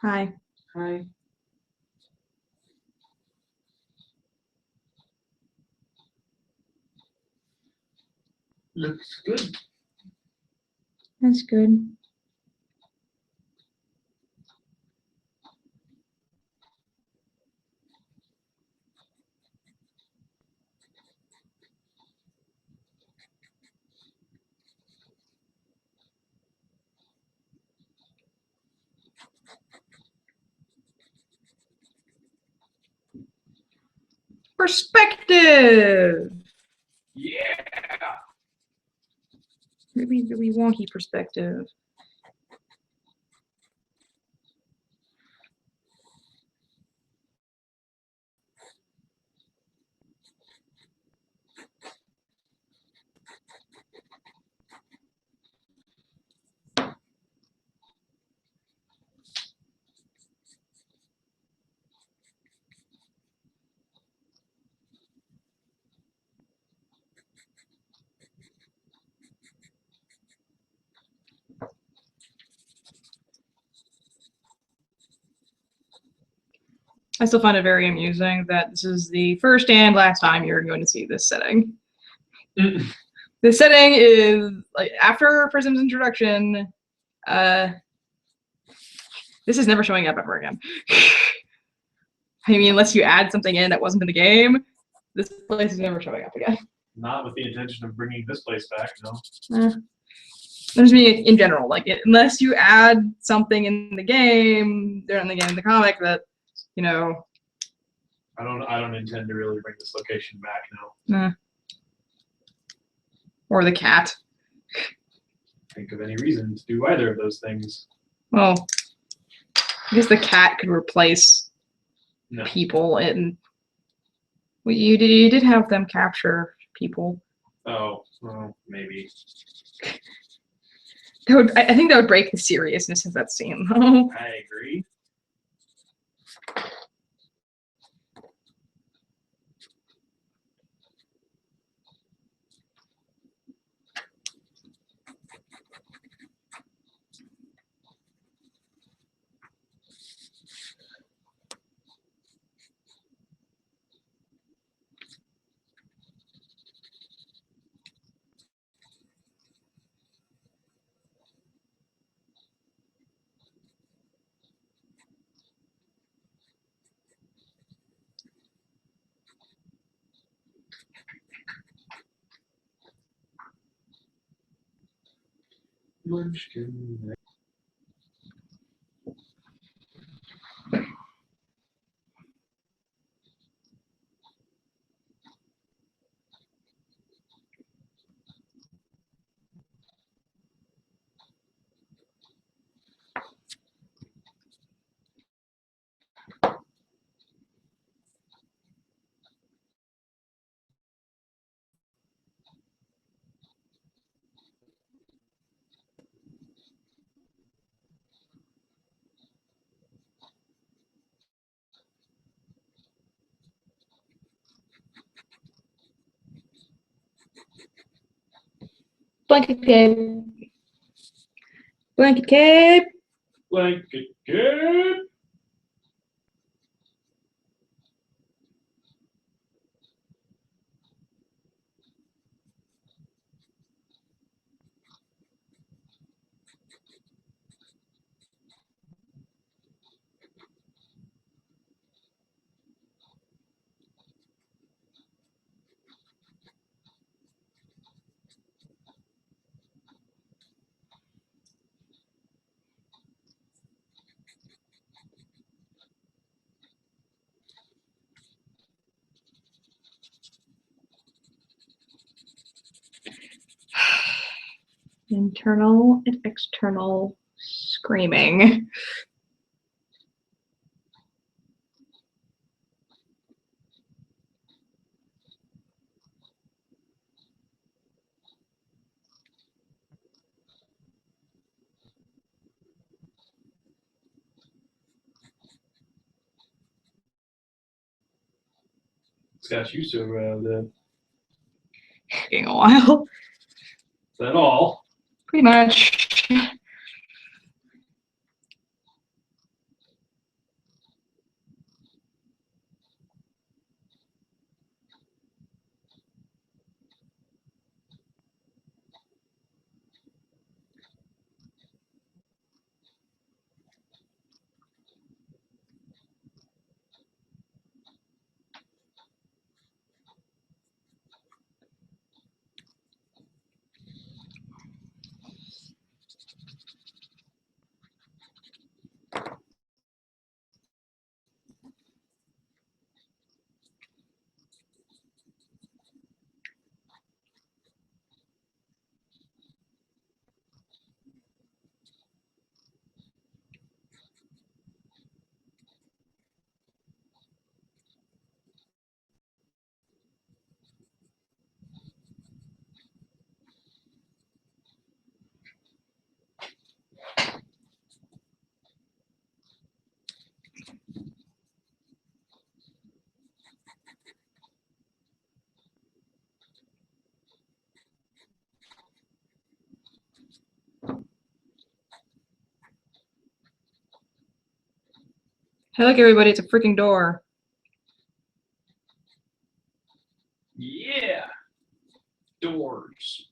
Hi. Hi. Looks good. That's good. Perspective. Yeah. Really, really wonky perspective. I still find it very amusing that this is the first and last time you're going to see this setting. The setting is like after Prism's introduction. This is never showing up ever again. I mean, unless you add something in that wasn't in the game, this place is never showing up again. Not with the intention of bringing this place back, no. There's me in general, like unless you add something in the game, during the game, in the comic that, you know. I don't intend to really bring this location back now. Or the cat. Think of any reason to do either of those things. Well, I guess the cat could replace No. people, and well, you did have them capture people. Oh, well, maybe. I think that would break the seriousness of that scene, though. I agree. Munchkin. Blanket cape. Blanket cape. Blanket cape. Internal and external screaming. It's got you so riled up. Taking a while. Is that all? Pretty much. Hey, look, everybody, it's a freaking door. Yeah. Doors.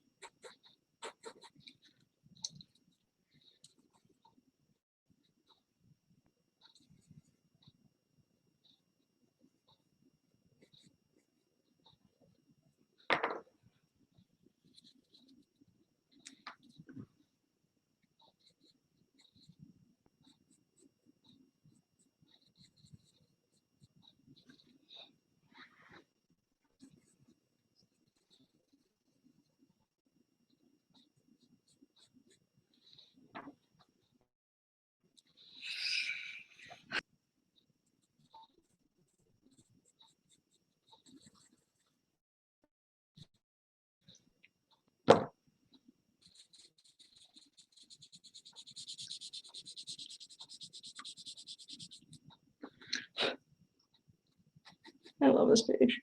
I love this page.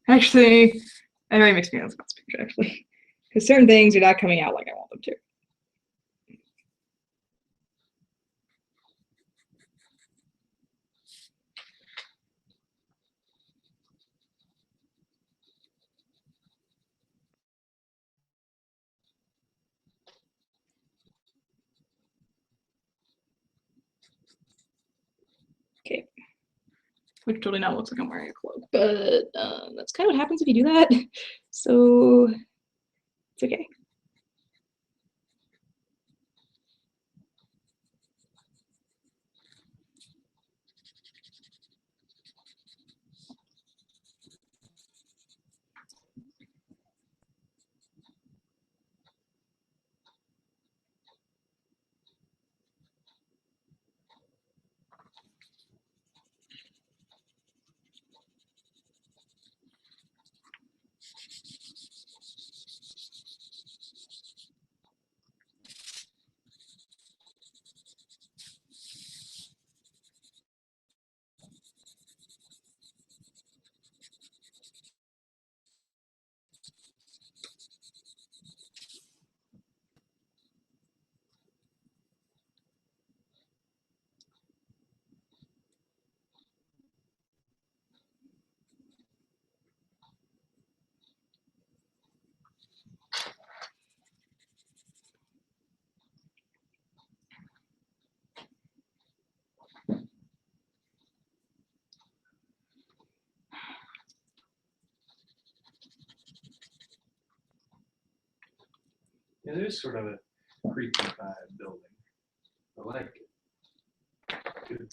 Actually, I very mixed feelings about this page, actually. Because certain things are not coming out like I want them to. Okay. Which totally now looks like I'm wearing a cloak, but that's kind of what happens if you do that. So it's okay. Yeah, there's sort of a creepy vibe building. I like it. Good.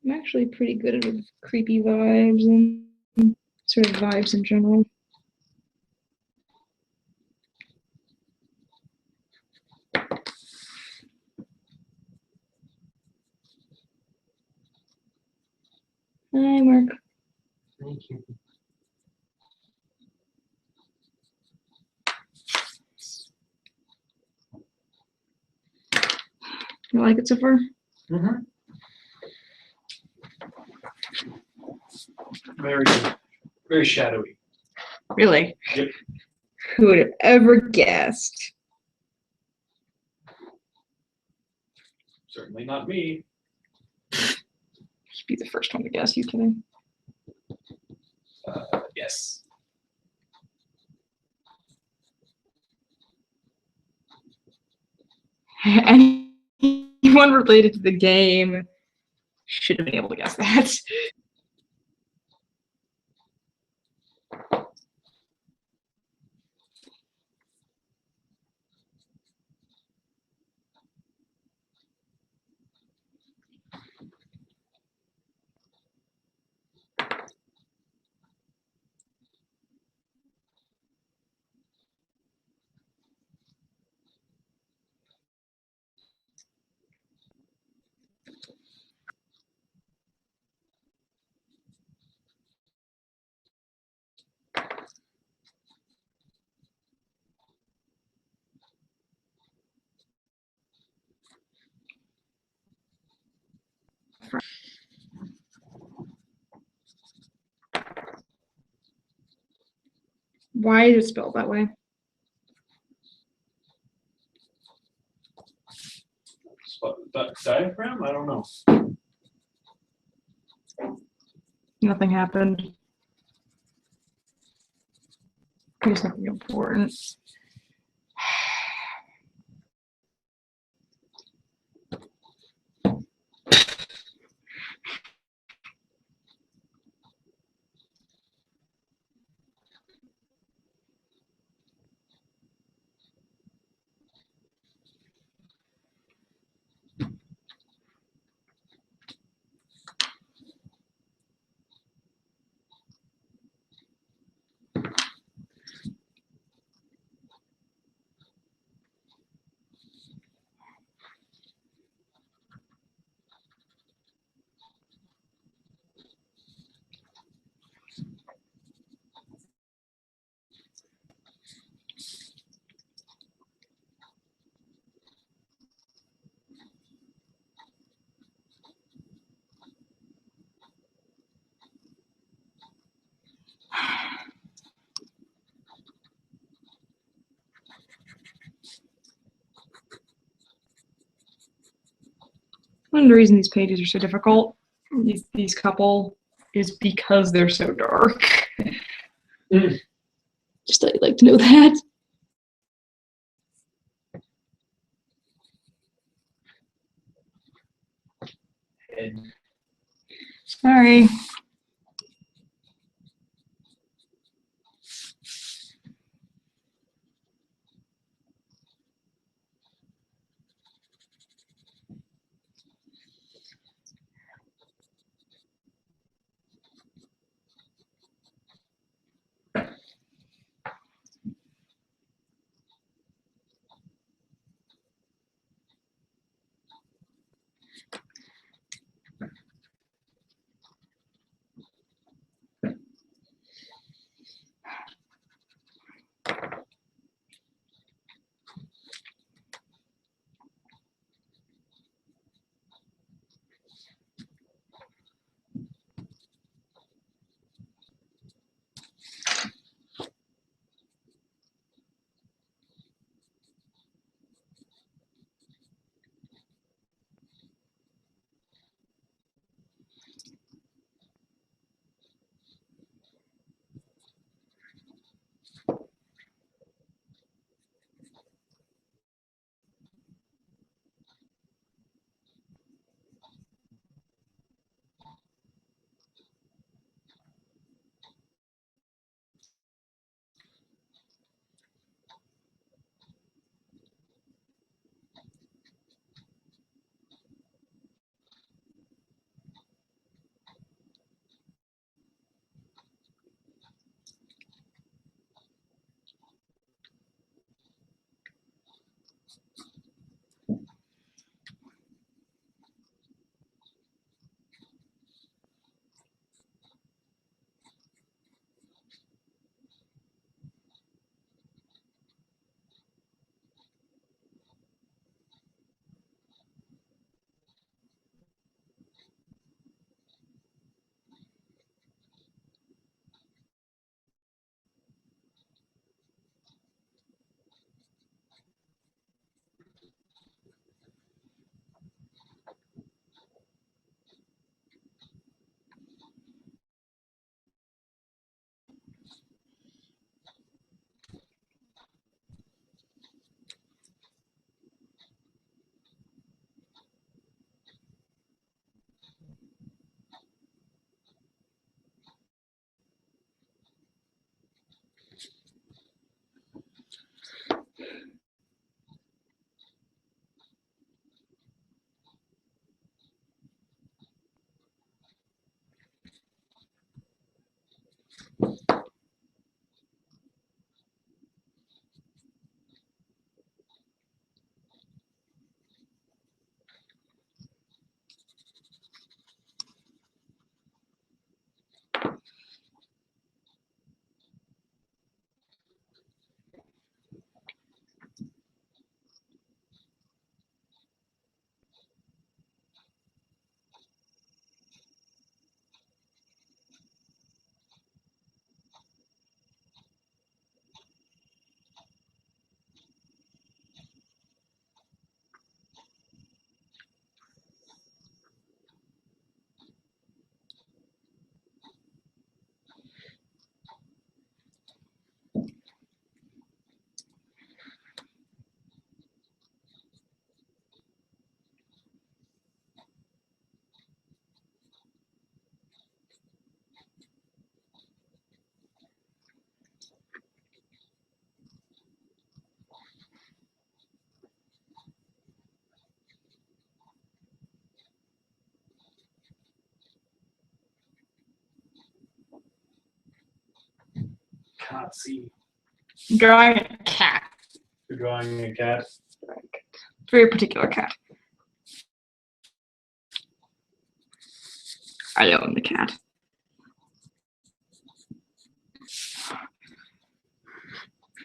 I'm actually pretty good with creepy vibes and sort of vibes in general. Hi, Mark. Thank you. You like it so far? Mm-hmm. Very good. Very shadowy. Really? Yep. Who would have ever guessed? Certainly not me. You'd be the first one to guess. You kidding? Yes. Anyone related to the game should have been able to guess that. front. Why is it spelled that way? Diaphragm? I don't know. Nothing happened. There's nothing important. One of the reason these pages are so difficult, these couple, is because they're so dark. Just thought you'd like to know that. Head. Sorry. cannot see. I'm drawing a cat. You're drawing a cat. Very particular cat. I own the cat.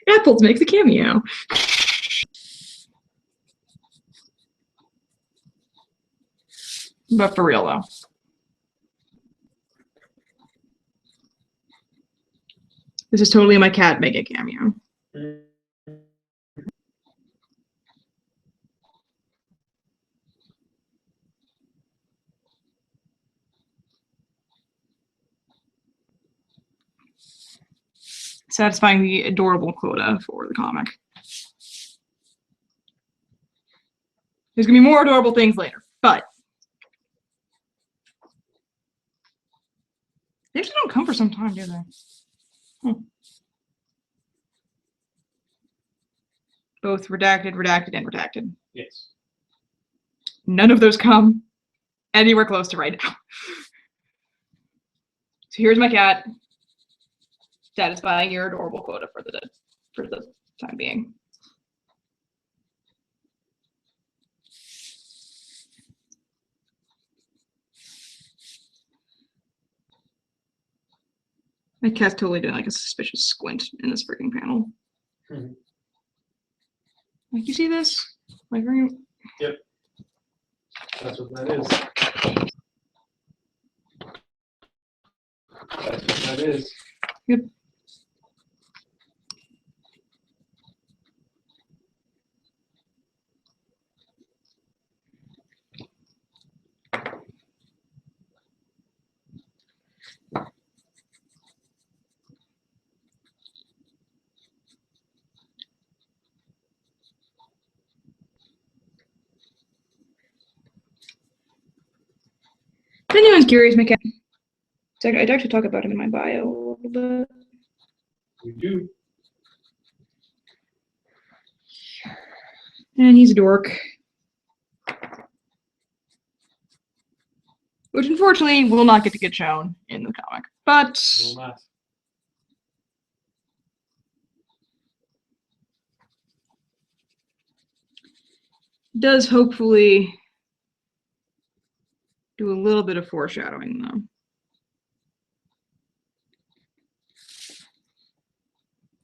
Apples makes a cameo. But for real though. This is totally my cat making a cameo. Satisfying the adorable quota for the comic. There's gonna be more adorable things later, but they actually don't come for some time, do they? Both redacted, redacted, and redacted. Yes. None of those come anywhere close to right now. So here's my cat, satisfying your adorable quota for the time being. My cat's totally doing like a suspicious squint in this freaking panel. Mhm. Like, you see this? Like, right? Yep. That's what that is. That's what that is. Yep. If anyone's curious, my cat. I'd actually talk about him in my bio a little bit. We do. And he's a dork. Which unfortunately will not get shown in the comic. But Will not. does hopefully do a little bit of foreshadowing though.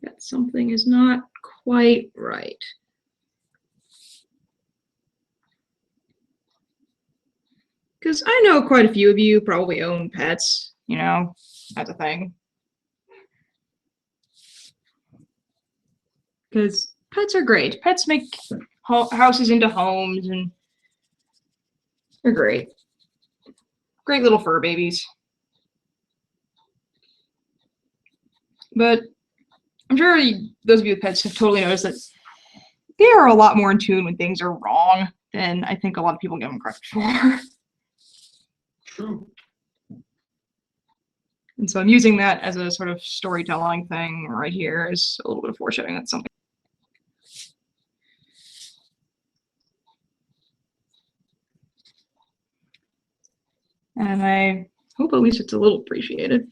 That something is not quite right. Because I know quite a few of you probably own pets, you know, that's a thing. Because pets are great. Pets make houses into homes, and they're great. Great little fur babies. But I'm sure those of you with pets have totally noticed that they are a lot more in tune when things are wrong than I think a lot of people give them credit for. True. And so I'm using that as a sort of storytelling thing right here as a little bit of foreshadowing. That's something. And I hope at least it's a little appreciated.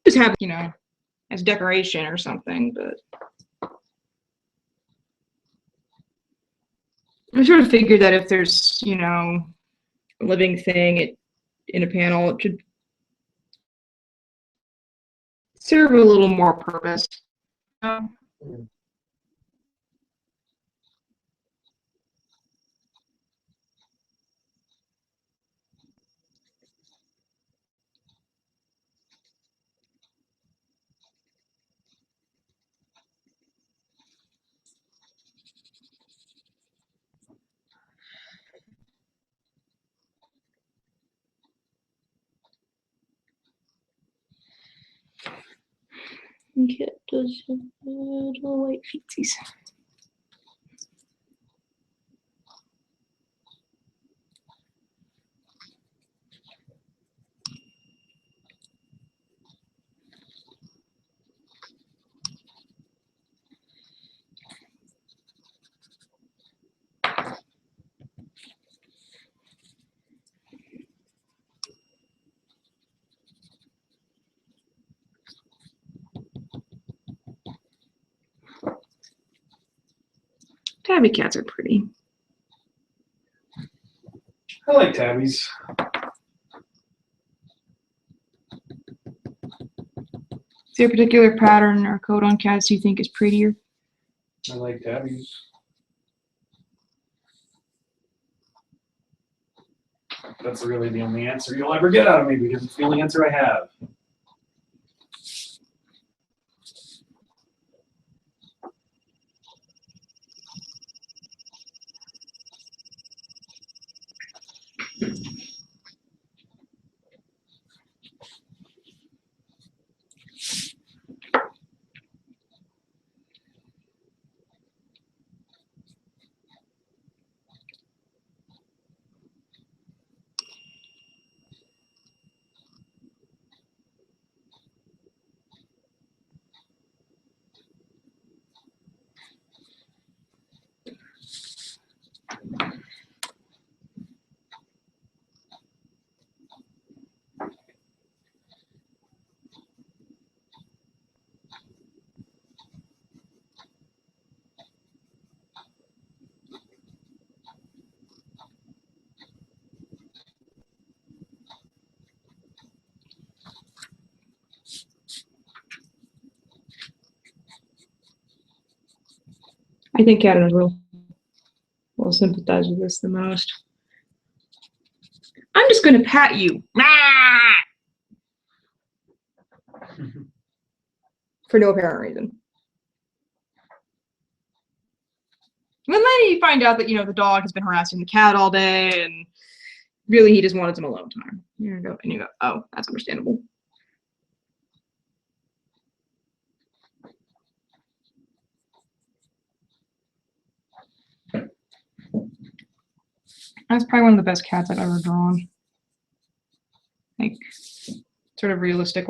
Just have, you know, as decoration or something, but I sort of figured that if there's, you know, a living thing in a panel, it should serve a little more purpose. Okay, does have little white feetsies. Tabby cats are pretty. I like tabbies. Is there a particular pattern or coat on cats you think is prettier? I like tabbies. That's really the only answer you'll ever get out of me because it's the only answer I have. I think Cat will sympathize with this the most. I'm just gonna pat you. For no apparent reason. And then you find out that, the dog has been harassing the cat all day and really he just wanted some alone time. You go, and you go, oh, that's understandable. That's probably one of the best cats I've ever drawn. Like, sort of realistic.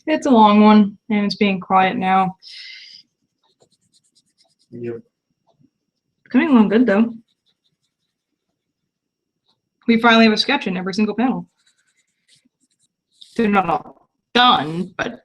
It's a long one, and it's being quiet now. Yep. Coming along good, though. We finally have a sketch in every single panel. They're not all done, but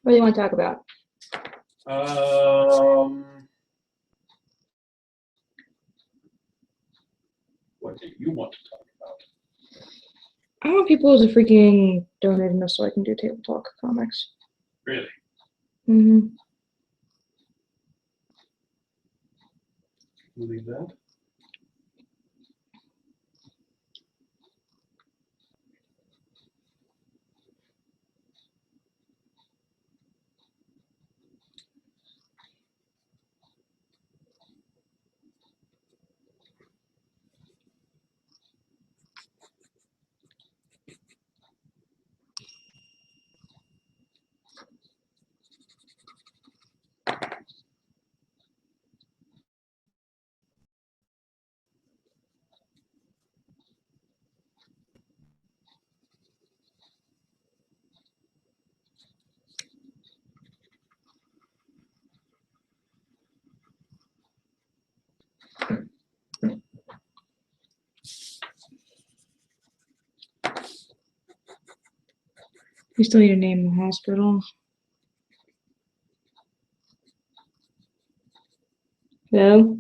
What do you want to talk about? What do you want to talk about? I want people to freaking donate enough so I can do table talk comics. Really? Mm-hmm. Believe that? We still need to name the hospital. Hello?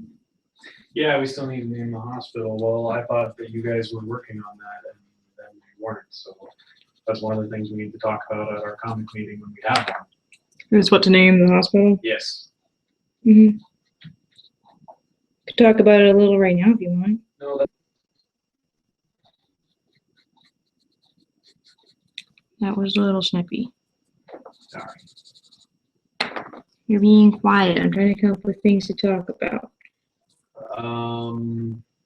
Yeah, we still need to name the hospital. Well, I thought that you guys were working on that and then you weren't. So that's one of the things we need to talk about at our comic meeting when we have one. Is what to name the hospital? Yes. Mm-hmm. Could talk about it a little right now if you want. No, that, That was a little snippy. sorry. You're being quiet. I'm trying to come up with things to talk about.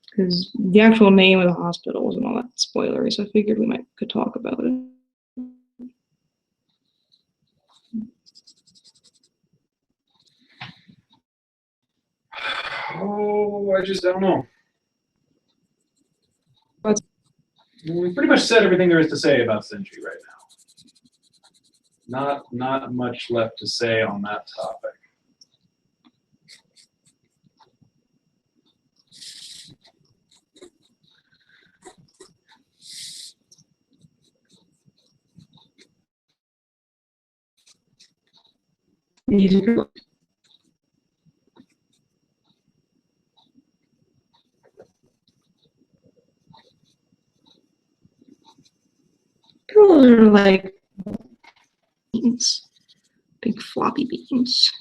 Because the actual name of the hospital wasn't all that spoilery, so I figured we could talk about it. Oh, I just don't know. What's- We pretty much said everything there is to say about Sentry right now. Not much left to say on that topic. Those are like beans. Big floppy beans.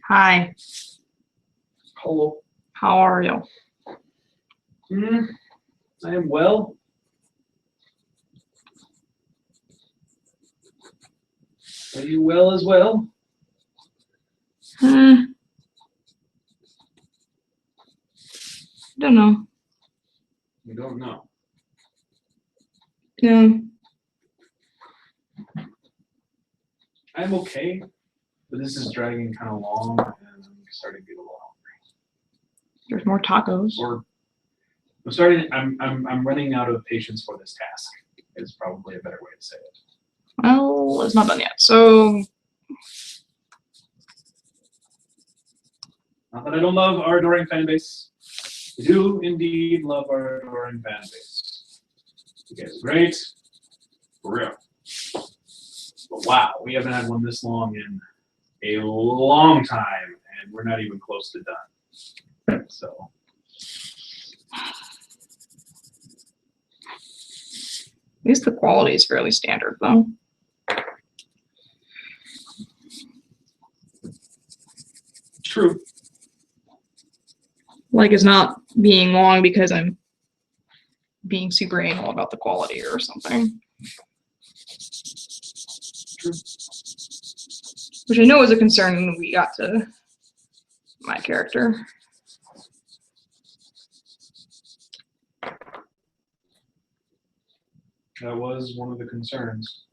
Hi, Hello. how are you? I am well. Are you well as well? I don't know. You don't know. No. I'm okay, but this is dragging kind of long, and I'm starting to get a little hungry. There's more tacos. Or I'm running out of patience for this task. Is probably a better way to say it. Well, it's not done yet. So Not that I don't love our adoring fan base. We do indeed love our adoring fan base. You guys are great. For real. But wow, we haven't had one this long in a long time, and we're not even close to done. So. least the quality is fairly standard, though. True. Like, it's not being long because I'm being super anal about the quality or something. True. Which I know is a concern when we got to my character. That was one of the concerns.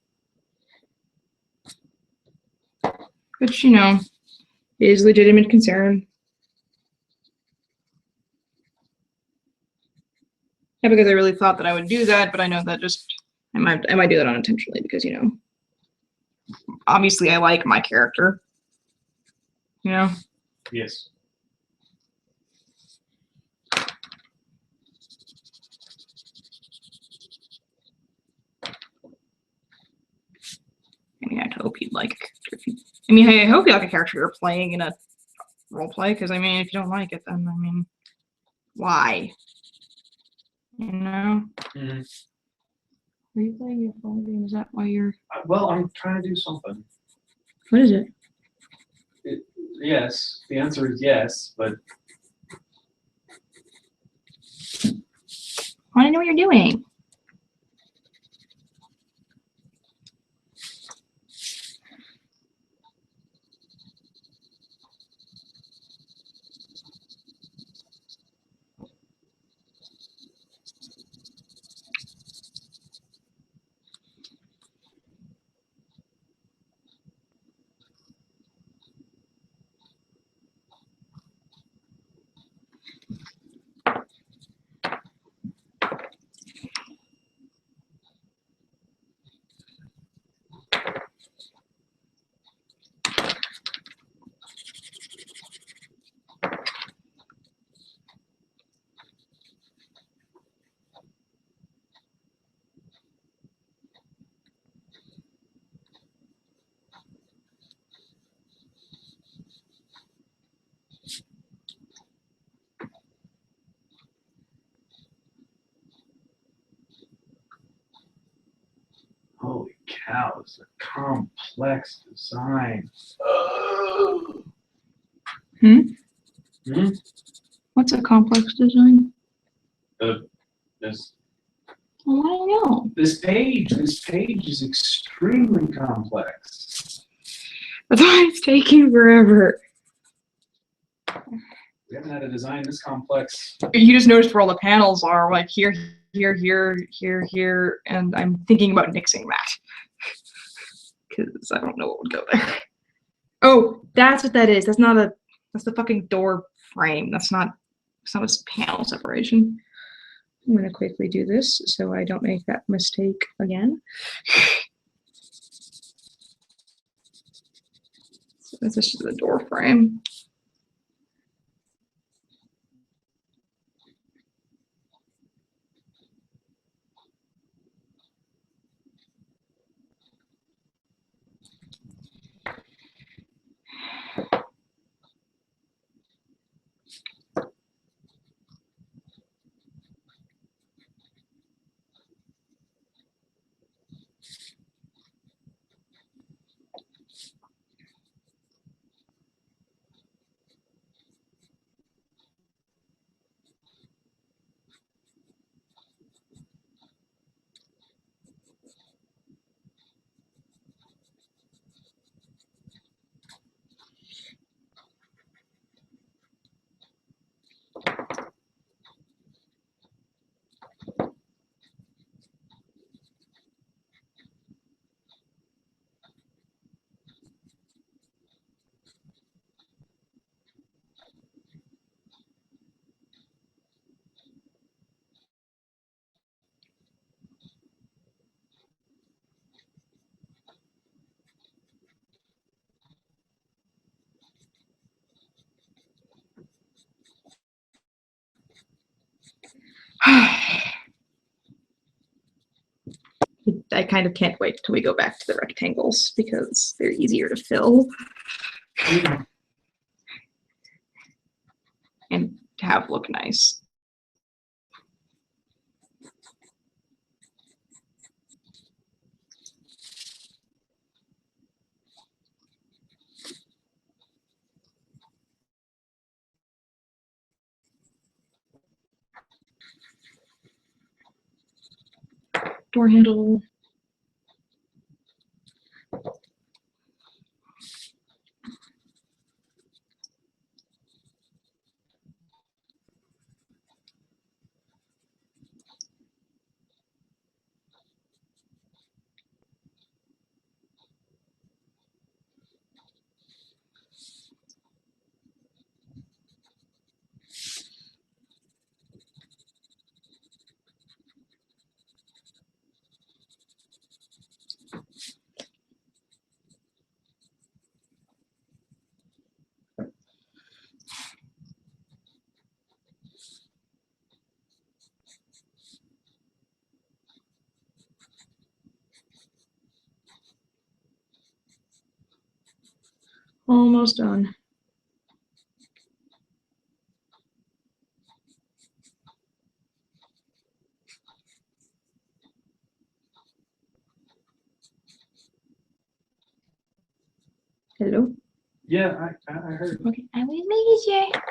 Which, you know, is a legitimate concern. Yeah, because I really thought that I would do that, but I know that just I might do that unintentionally because, you know, obviously I like my character. You know? Yes. I mean, I'd hope you'd like a character if you, I mean, I hope you like a character you're playing in a role play, because I mean, if you don't like it, then I mean, why? You know? Mm-hmm. Are you playing your phone game? Is that why you're? Well, I'm trying to do something. What is it? Yes, the answer is yes, but I want to know what you're doing. holy cow, it's a complex design. Hmm? Hmm? What's a complex design? This Oh, I don't know. this page is extremely complex. That's why it's taking forever. We haven't had a design this complex. You just noticed where all the panels are, like here, here, here, here, here, and I'm thinking about nixing that. Because I don't know what would go there. Oh, that's what that is. That's not a, that's the fucking door frame. That's not a panel separation. I'm gonna quickly do this so I don't make that mistake again. So this is the door frame. I kind of can't wait till we go back to the rectangles because they're easier to fill and to have look nice. door handle. Almost done. Hello? Yeah, I heard. Okay, I will make it.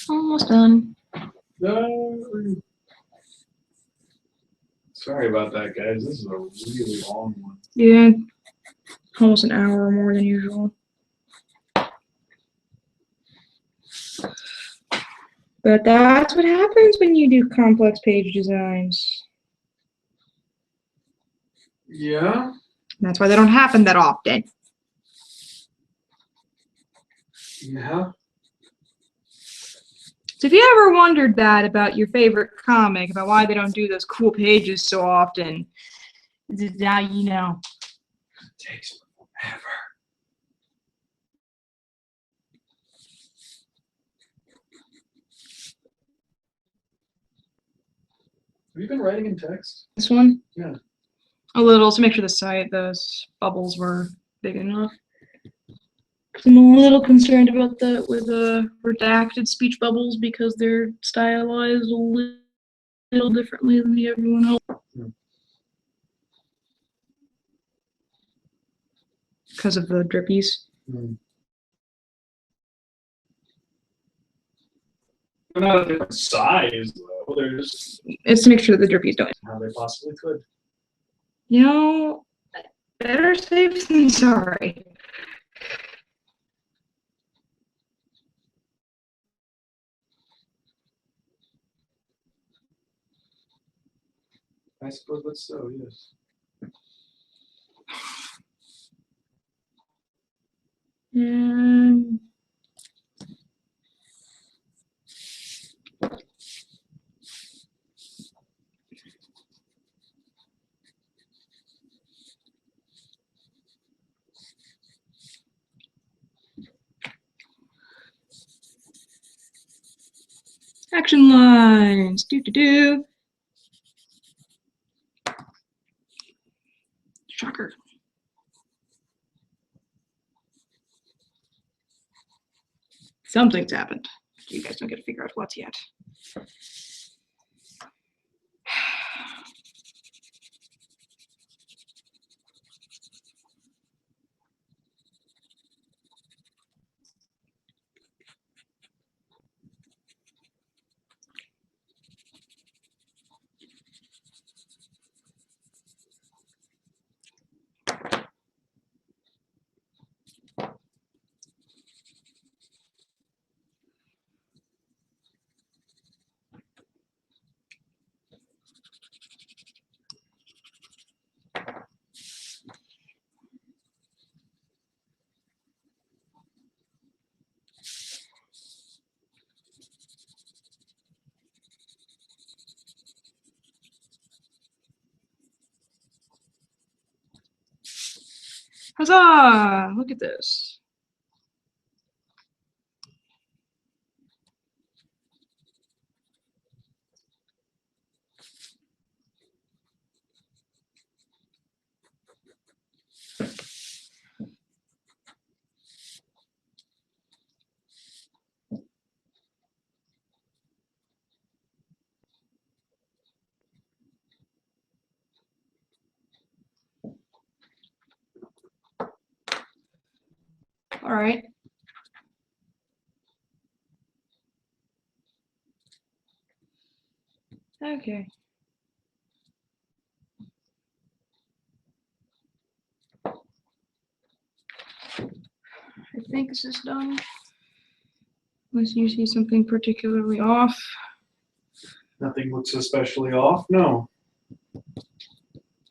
Almost done. No. Sorry about that, guys. This is a really long one. Yeah, almost an hour or more than usual. But that's what happens when you do complex page designs. Yeah. That's why they don't happen that often. Yeah. It's So if you ever wondered that about your favorite comic, about why they don't do those cool pages so often, now you know. It takes forever. Have you been writing in text? This one? Yeah. A little, to make sure the bubbles were big enough. I'm a little concerned about that with redacted speech bubbles because they're stylized a little differently than everyone else. Because of the drippies. They're not a different size, though. They're just It's to make sure that the drippies don't. how they possibly could. You know, better safe than sorry. I suppose that's so, yes. And action lines. Do. Shocker. Something's happened. You guys don't get to figure out what's yet. Huzzah! Look at this. All right. Okay. I think this is done. Unless you see something particularly off. Nothing looks especially off, no.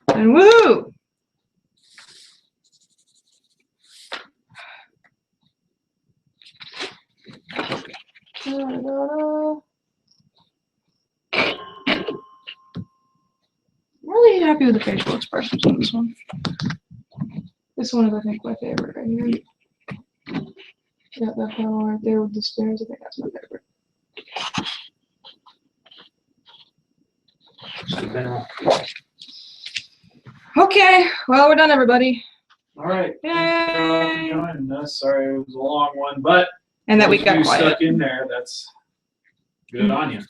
And woohoo! I'm really happy with the facial expressions on this one. This one is, I think, my favorite right here. Yeah, that panel right there with the stairs, I think that's my favorite. Okay, well, we're done, everybody. All right. Yay! Thanks for joining us. Sorry it was a long one, but And that we those got of you quiet. stuck in there. That's good on you.